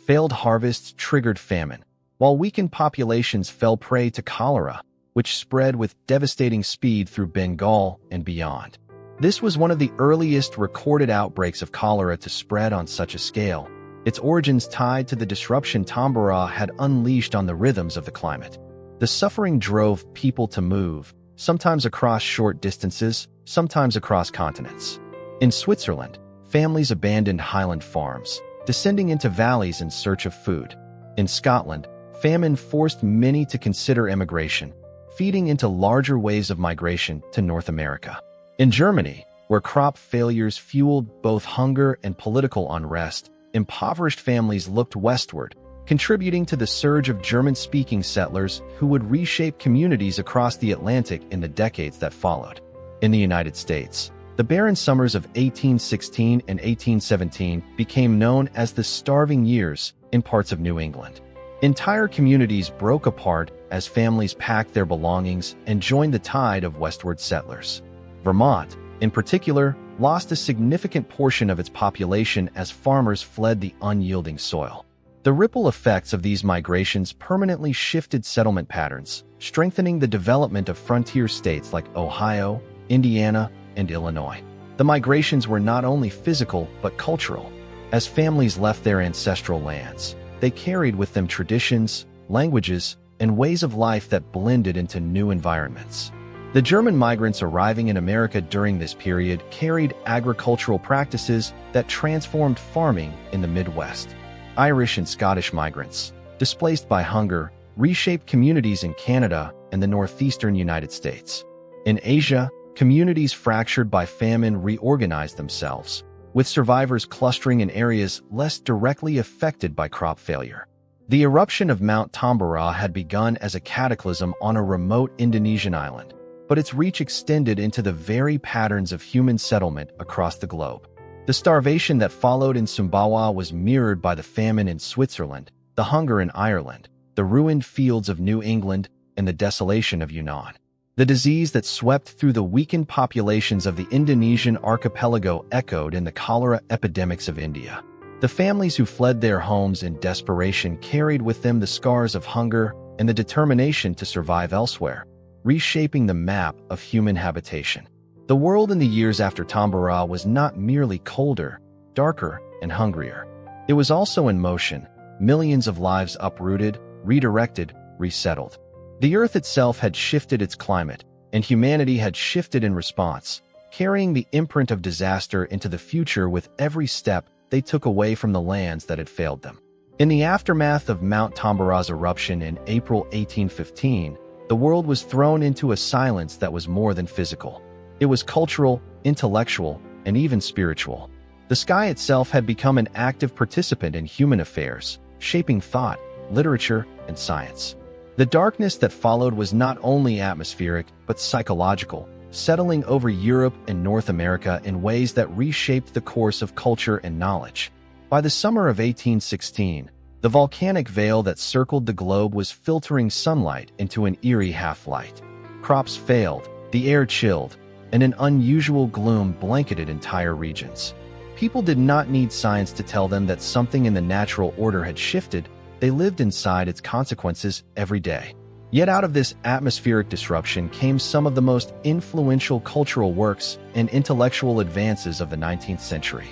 S1: Failed harvests triggered famine, while weakened populations fell prey to cholera, which spread with devastating speed through Bengal and beyond. This was one of the earliest recorded outbreaks of cholera to spread on such a scale, its origins tied to the disruption Tambora had unleashed on the rhythms of the climate. The suffering drove people to move, sometimes across short distances, sometimes across continents. In Switzerland, families abandoned highland farms, descending into valleys in search of food. In Scotland, famine forced many to consider emigration, feeding into larger waves of migration to North America. In Germany, where crop failures fueled both hunger and political unrest, impoverished families looked westward, contributing to the surge of German-speaking settlers who would reshape communities across the Atlantic in the decades that followed. In the United States, the barren summers of 1816 and 1817 became known as the starving years in parts of New England. Entire communities broke apart as families packed their belongings and joined the tide of westward settlers. Vermont, in particular, lost a significant portion of its population as farmers fled the unyielding soil. The ripple effects of these migrations permanently shifted settlement patterns, strengthening the development of frontier states like Ohio, Indiana, and Illinois. The migrations were not only physical but cultural. As families left their ancestral lands, they carried with them traditions, languages, and ways of life that blended into new environments. The German migrants arriving in America during this period carried agricultural practices that transformed farming in the Midwest. Irish and Scottish migrants, displaced by hunger, reshaped communities in Canada and the northeastern United States. In Asia, communities fractured by famine reorganized themselves, with survivors clustering in areas less directly affected by crop failure. The eruption of Mount Tambora had begun as a cataclysm on a remote Indonesian island, but its reach extended into the very patterns of human settlement across the globe. The starvation that followed in Sumbawa was mirrored by the famine in Switzerland, the hunger in Ireland, the ruined fields of New England, and the desolation of Yunnan. The disease that swept through the weakened populations of the Indonesian archipelago echoed in the cholera epidemics of India. The families who fled their homes in desperation carried with them the scars of hunger and the determination to survive elsewhere, reshaping the map of human habitation. The world in the years after Tambora was not merely colder, darker, and hungrier. It was also in motion, millions of lives uprooted, redirected, resettled. The Earth itself had shifted its climate, and humanity had shifted in response, carrying the imprint of disaster into the future with every step they took away from the lands that had failed them. In the aftermath of Mount Tambora's eruption in April 1815, the world was thrown into a silence that was more than physical. It was cultural, intellectual, and even spiritual. The sky itself had become an active participant in human affairs, shaping thought, literature, and science. The darkness that followed was not only atmospheric, but psychological, settling over Europe and North America in ways that reshaped the course of culture and knowledge. By the summer of 1816, the volcanic veil that circled the globe was filtering sunlight into an eerie half-light. Crops failed, the air chilled, and an unusual gloom blanketed entire regions. People did not need science to tell them that something in the natural order had shifted. They lived inside its consequences every day. Yet out of this atmospheric disruption came some of the most influential cultural works and intellectual advances of the 19th century.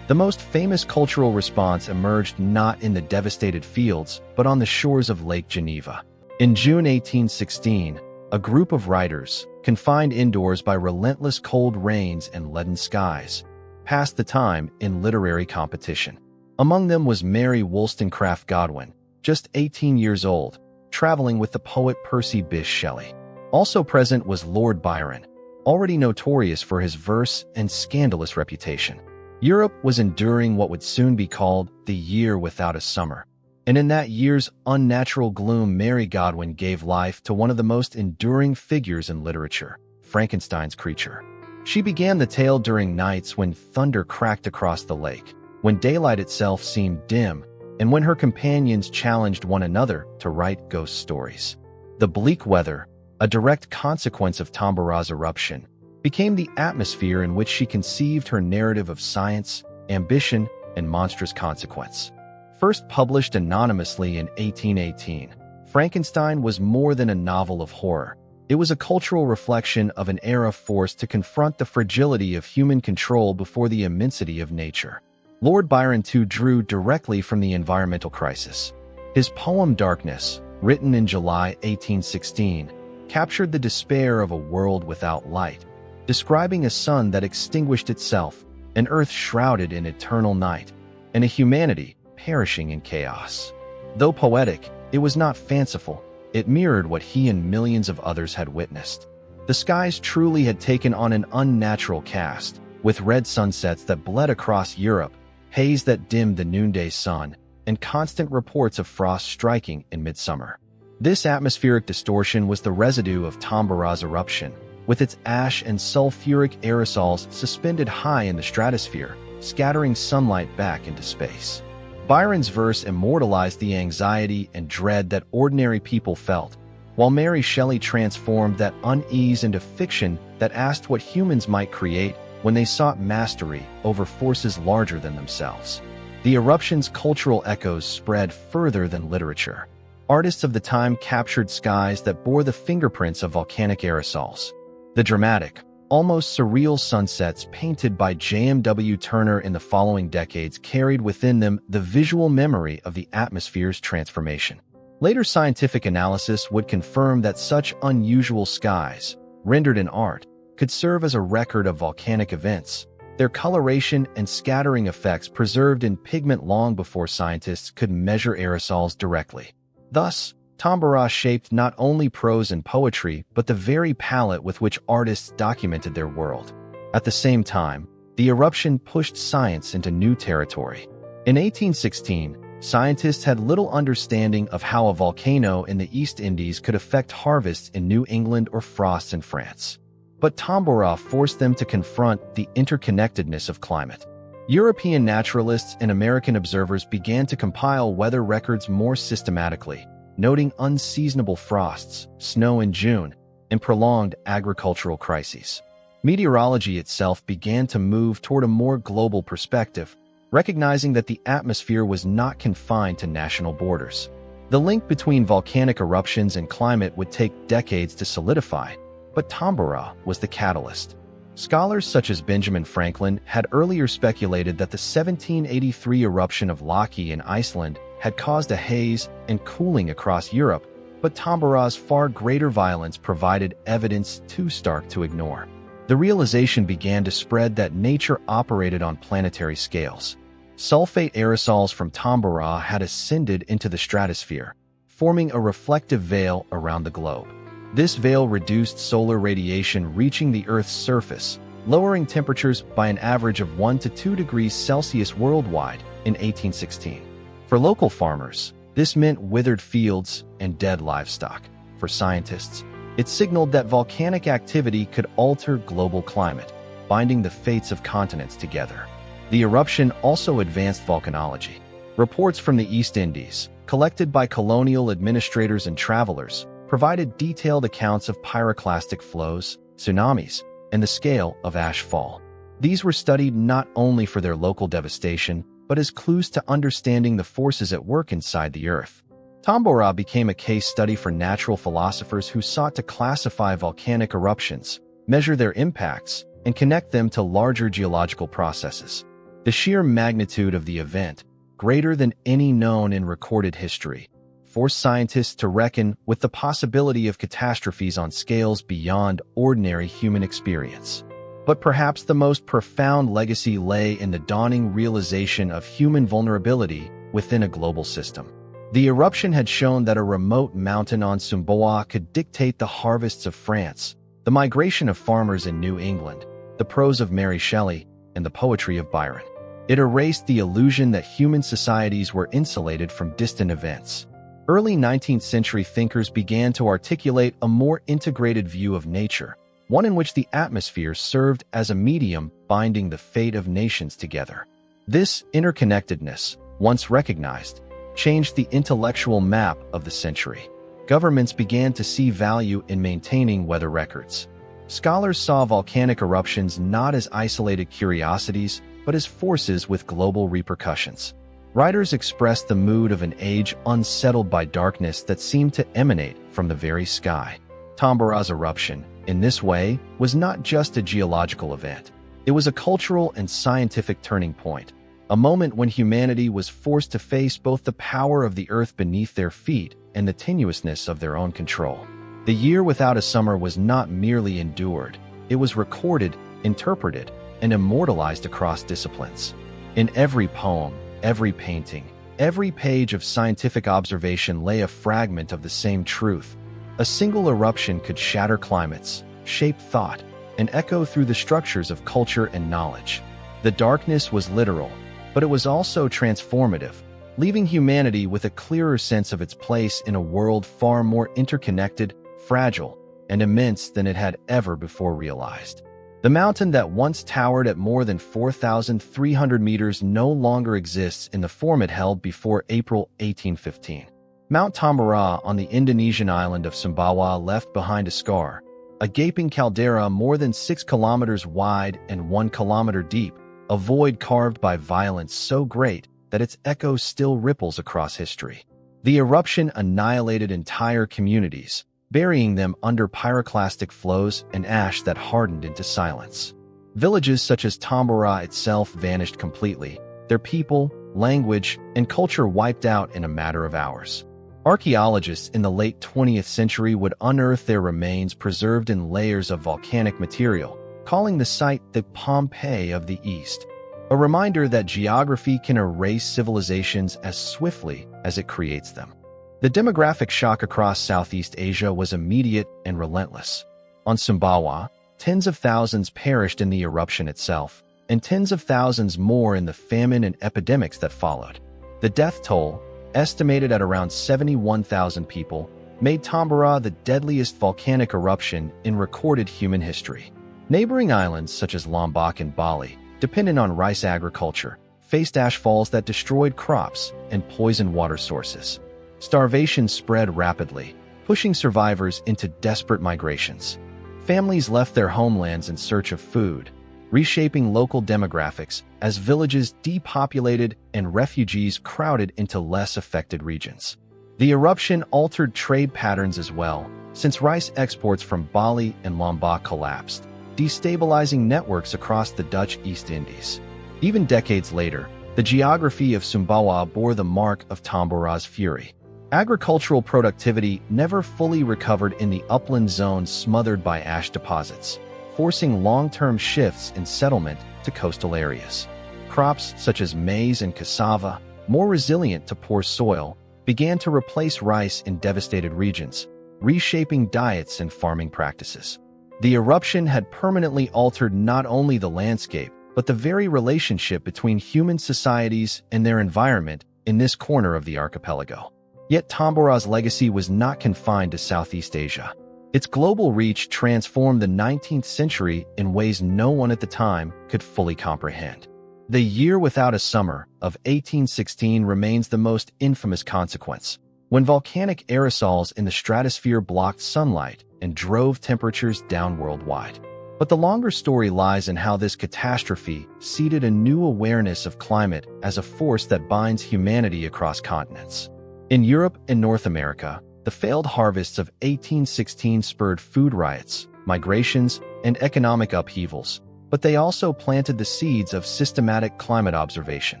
S1: The most famous cultural response emerged not in the devastated fields, but on the shores of Lake Geneva. In June 1816, a group of writers, confined indoors by relentless cold rains and leaden skies, passed the time in literary competition. Among them was Mary Wollstonecraft Godwin, just 18 years old, traveling with the poet Percy Bysshe Shelley. Also present was Lord Byron, already notorious for his verse and scandalous reputation. Europe was enduring what would soon be called the Year Without a Summer, and in that year's unnatural gloom, Mary Godwin gave life to one of the most enduring figures in literature, Frankenstein's creature. She began the tale during nights when thunder cracked across the lake, when daylight itself seemed dim, and when her companions challenged one another to write ghost stories. The bleak weather, a direct consequence of Tambora's eruption, became the atmosphere in which she conceived her narrative of science, ambition, and monstrous consequence. First published anonymously in 1818, Frankenstein was more than a novel of horror. It was a cultural reflection of an era forced to confront the fragility of human control before the immensity of nature. Lord Byron, too, drew directly from the environmental crisis. His poem Darkness, written in July 1816, captured the despair of a world without light, describing a sun that extinguished itself, an earth shrouded in eternal night, and a humanity perishing in chaos. Though poetic, it was not fanciful. It mirrored what he and millions of others had witnessed. The skies truly had taken on an unnatural cast, with red sunsets that bled across Europe, haze that dimmed the noonday sun, and constant reports of frost striking in midsummer. This atmospheric distortion was the residue of Tambora's eruption, with its ash and sulfuric aerosols suspended high in the stratosphere, scattering sunlight back into space. Byron's verse immortalized the anxiety and dread that ordinary people felt, while Mary Shelley transformed that unease into fiction that asked what humans might create when they sought mastery over forces larger than themselves. The eruption's cultural echoes spread further than literature. Artists of the time captured skies that bore the fingerprints of volcanic aerosols. The dramatic, almost surreal sunsets painted by J.M.W. Turner in the following decades carried within them the visual memory of the atmosphere's transformation. Later scientific analysis would confirm that such unusual skies, rendered in art, could serve as a record of volcanic events, their coloration and scattering effects preserved in pigment long before scientists could measure aerosols directly. Thus, Tambora shaped not only prose and poetry, but the very palette with which artists documented their world. At the same time, the eruption pushed science into new territory. In 1816, scientists had little understanding of how a volcano in the East Indies could affect harvests in New England or frosts in France. But Tambora forced them to confront the interconnectedness of climate. European naturalists and American observers began to compile weather records more systematically, noting unseasonable frosts, snow in June, and prolonged agricultural crises. Meteorology itself began to move toward a more global perspective, recognizing that the atmosphere was not confined to national borders. The link between volcanic eruptions and climate would take decades to solidify, but Tambora was the catalyst. Scholars such as Benjamin Franklin had earlier speculated that the 1783 eruption of Loki in Iceland had caused a haze and cooling across Europe, but Tambora's far greater violence provided evidence too stark to ignore. The realization began to spread that nature operated on planetary scales. Sulfate aerosols from Tambora had ascended into the stratosphere, forming a reflective veil around the globe. This veil reduced solar radiation reaching the Earth's surface, lowering temperatures by an average of 1 to 2 degrees Celsius worldwide in 1816. For local farmers, this meant withered fields and dead livestock. For scientists, it signaled that volcanic activity could alter global climate, binding the fates of continents together. The eruption also advanced volcanology. Reports from the East Indies, collected by colonial administrators and travelers, provided detailed accounts of pyroclastic flows, tsunamis, and the scale of ash fall. These were studied not only for their local devastation, but as clues to understanding the forces at work inside the Earth. Tambora became a case study for natural philosophers who sought to classify volcanic eruptions, measure their impacts, and connect them to larger geological processes. The sheer magnitude of the event, greater than any known in recorded history, forced scientists to reckon with the possibility of catastrophes on scales beyond ordinary human experience. But perhaps the most profound legacy lay in the dawning realization of human vulnerability within a global system. The eruption had shown that a remote mountain on Tambora could dictate the harvests of France, the migration of farmers in New England, the prose of Mary Shelley, and the poetry of Byron. It erased the illusion that human societies were insulated from distant events. Early 19th century thinkers began to articulate a more integrated view of nature, one in which the atmosphere served as a medium binding the fate of nations together. This interconnectedness, once recognized, changed the intellectual map of the century. Governments began to see value in maintaining weather records. Scholars saw volcanic eruptions not as isolated curiosities, but as forces with global repercussions. Writers expressed the mood of an age unsettled by darkness that seemed to emanate from the very sky. Tambora's eruption, in this way, was not just a geological event. It was a cultural and scientific turning point, a moment when humanity was forced to face both the power of the earth beneath their feet and the tenuousness of their own control. The year without a summer was not merely endured, it was recorded, interpreted, and immortalized across disciplines. In every poem, every painting, every page of scientific observation lay a fragment of the same truth. A single eruption could shatter climates, shape thought, and echo through the structures of culture and knowledge. The darkness was literal, but it was also transformative, leaving humanity with a clearer sense of its place in a world far more interconnected, fragile, and immense than it had ever before realized. The mountain that once towered at more than 4,300 meters no longer exists in the form it held before April 1815. Mount Tambora on the Indonesian island of Sumbawa left behind a scar, a gaping caldera more than 6 kilometers wide and 1 kilometer deep, a void carved by violence so great that its echo still ripples across history. The eruption annihilated entire communities, burying them under pyroclastic flows and ash that hardened into silence. Villages such as Tambora itself vanished completely, their people, language, and culture wiped out in a matter of hours. Archaeologists in the late 20th century would unearth their remains preserved in layers of volcanic material, calling the site the Pompeii of the East, a reminder that geography can erase civilizations as swiftly as it creates them. The demographic shock across Southeast Asia was immediate and relentless. On Sumbawa, tens of thousands perished in the eruption itself, and tens of thousands more in the famine and epidemics that followed. The death toll, estimated at around 71,000 people, made Tambora the deadliest volcanic eruption in recorded human history. Neighboring islands such as Lombok and Bali, dependent on rice agriculture, faced ash falls that destroyed crops and poisoned water sources. Starvation spread rapidly, pushing survivors into desperate migrations. Families left their homelands in search of food, reshaping local demographics as villages depopulated and refugees crowded into less affected regions. The eruption altered trade patterns as well, since rice exports from Bali and Lombok collapsed, destabilizing networks across the Dutch East Indies. Even decades later, the geography of Sumbawa bore the mark of Tambora's fury. Agricultural productivity never fully recovered in the upland zones smothered by ash deposits, forcing long-term shifts in settlement to coastal areas. Crops such as maize and cassava, more resilient to poor soil, began to replace rice in devastated regions, reshaping diets and farming practices. The eruption had permanently altered not only the landscape, but the very relationship between human societies and their environment in this corner of the archipelago. Yet Tambora's legacy was not confined to Southeast Asia. Its global reach transformed the 19th century in ways no one at the time could fully comprehend. The year without a summer of 1816 remains the most infamous consequence, when volcanic aerosols in the stratosphere blocked sunlight and drove temperatures down worldwide. But the longer story lies in how this catastrophe seeded a new awareness of climate as a force that binds humanity across continents. In Europe and North America, the failed harvests of 1816 spurred food riots, migrations, and economic upheavals, but they also planted the seeds of systematic climate observation.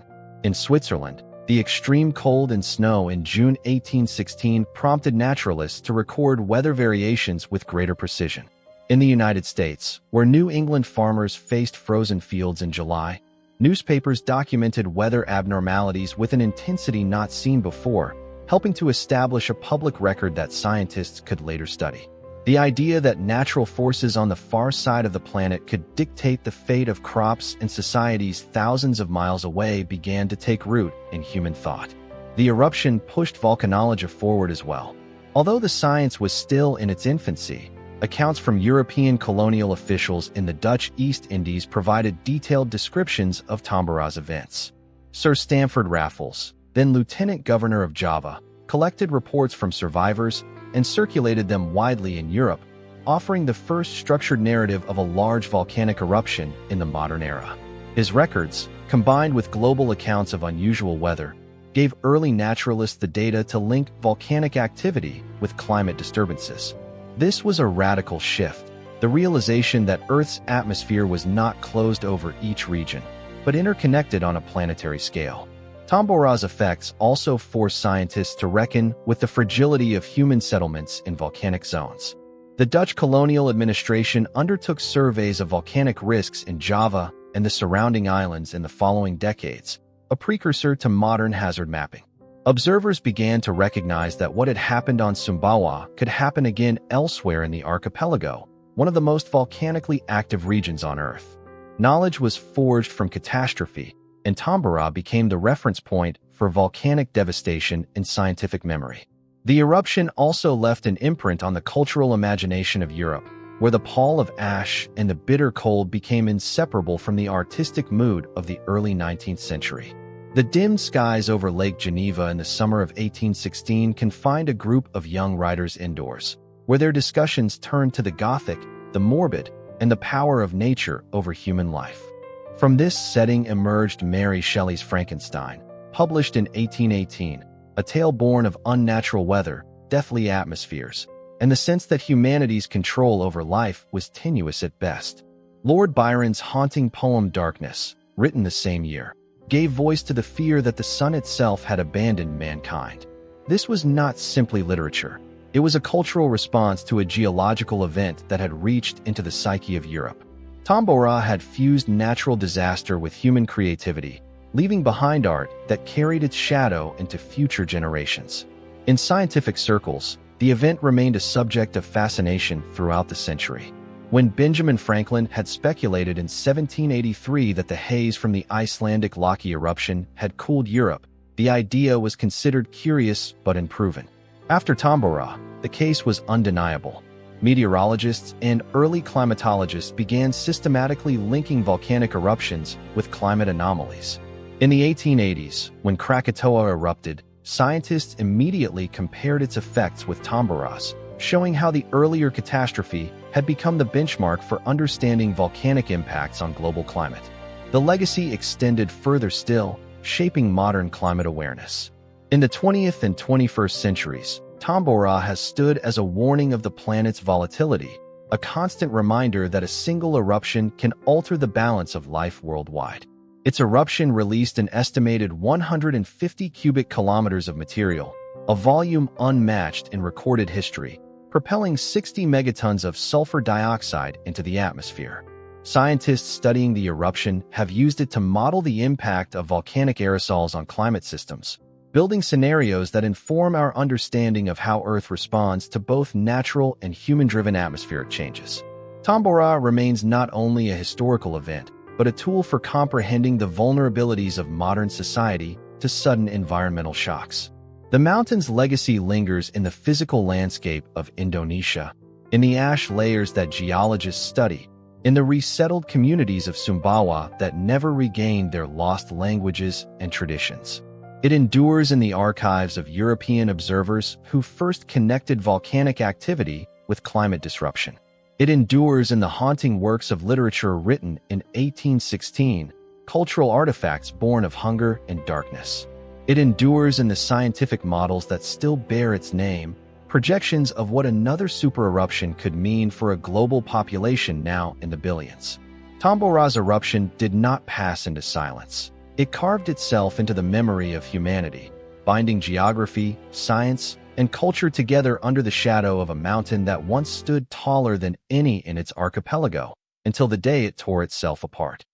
S1: In Switzerland, the extreme cold and snow in June 1816 prompted naturalists to record weather variations with greater precision. In the United States, where New England farmers faced frozen fields in July, newspapers documented weather abnormalities with an intensity not seen before, helping to establish a public record that scientists could later study. The idea that natural forces on the far side of the planet could dictate the fate of crops and societies thousands of miles away began to take root in human thought. The eruption pushed volcanology forward as well. Although the science was still in its infancy, accounts from European colonial officials in the Dutch East Indies provided detailed descriptions of Tambora's events. Sir Stamford Raffles, then Lieutenant Governor of Java, collected reports from survivors and circulated them widely in Europe, offering the first structured narrative of a large volcanic eruption in the modern era. His records, combined with global accounts of unusual weather, gave early naturalists the data to link volcanic activity with climate disturbances. This was a radical shift, the realization that Earth's atmosphere was not closed over each region, but interconnected on a planetary scale. Tambora's effects also forced scientists to reckon with the fragility of human settlements in volcanic zones. The Dutch colonial administration undertook surveys of volcanic risks in Java and the surrounding islands in the following decades, a precursor to modern hazard mapping. Observers began to recognize that what had happened on Sumbawa could happen again elsewhere in the archipelago, one of the most volcanically active regions on Earth. Knowledge was forged from catastrophe, and Tambora became the reference point for volcanic devastation in scientific memory. The eruption also left an imprint on the cultural imagination of Europe, where the pall of ash and the bitter cold became inseparable from the artistic mood of the early 19th century. The dimmed skies over Lake Geneva in the summer of 1816 confined a group of young writers indoors, where their discussions turned to the Gothic, the morbid, and the power of nature over human life. From this setting emerged Mary Shelley's Frankenstein, published in 1818, a tale born of unnatural weather, deathly atmospheres, and the sense that humanity's control over life was tenuous at best. Lord Byron's haunting poem Darkness, written the same year, gave voice to the fear that the sun itself had abandoned mankind. This was not simply literature. It was a cultural response to a geological event that had reached into the psyche of Europe. Tambora had fused natural disaster with human creativity, leaving behind art that carried its shadow into future generations. In scientific circles, the event remained a subject of fascination throughout the century. When Benjamin Franklin had speculated in 1783 that the haze from the Icelandic Loki eruption had cooled Europe, the idea was considered curious but unproven. After Tambora, the case was undeniable. Meteorologists and early climatologists began systematically linking volcanic eruptions with climate anomalies. In the 1880s, when Krakatoa erupted, scientists immediately compared its effects with Tambora's, showing how the earlier catastrophe had become the benchmark for understanding volcanic impacts on global climate. The legacy extended further still, shaping modern climate awareness. In the 20th and 21st centuries, Tambora has stood as a warning of the planet's volatility, a constant reminder that a single eruption can alter the balance of life worldwide. Its eruption released an estimated 150 cubic kilometers of material, a volume unmatched in recorded history, propelling 60 megatons of sulfur dioxide into the atmosphere. Scientists studying the eruption have used it to model the impact of volcanic aerosols on climate systems, building scenarios that inform our understanding of how Earth responds to both natural and human-driven atmospheric changes. Tambora remains not only a historical event, but a tool for comprehending the vulnerabilities of modern society to sudden environmental shocks. The mountain's legacy lingers in the physical landscape of Indonesia, in the ash layers that geologists study, in the resettled communities of Sumbawa that never regained their lost languages and traditions. It endures in the archives of European observers who first connected volcanic activity with climate disruption. It endures in the haunting works of literature written in 1816, cultural artifacts born of hunger and darkness. It endures in the scientific models that still bear its name, projections of what another supereruption could mean for a global population now in the billions. Tambora's eruption did not pass into silence. It carved itself into the memory of humanity, binding geography, science, and culture together under the shadow of a mountain that once stood taller than any in its archipelago, until the day it tore itself apart.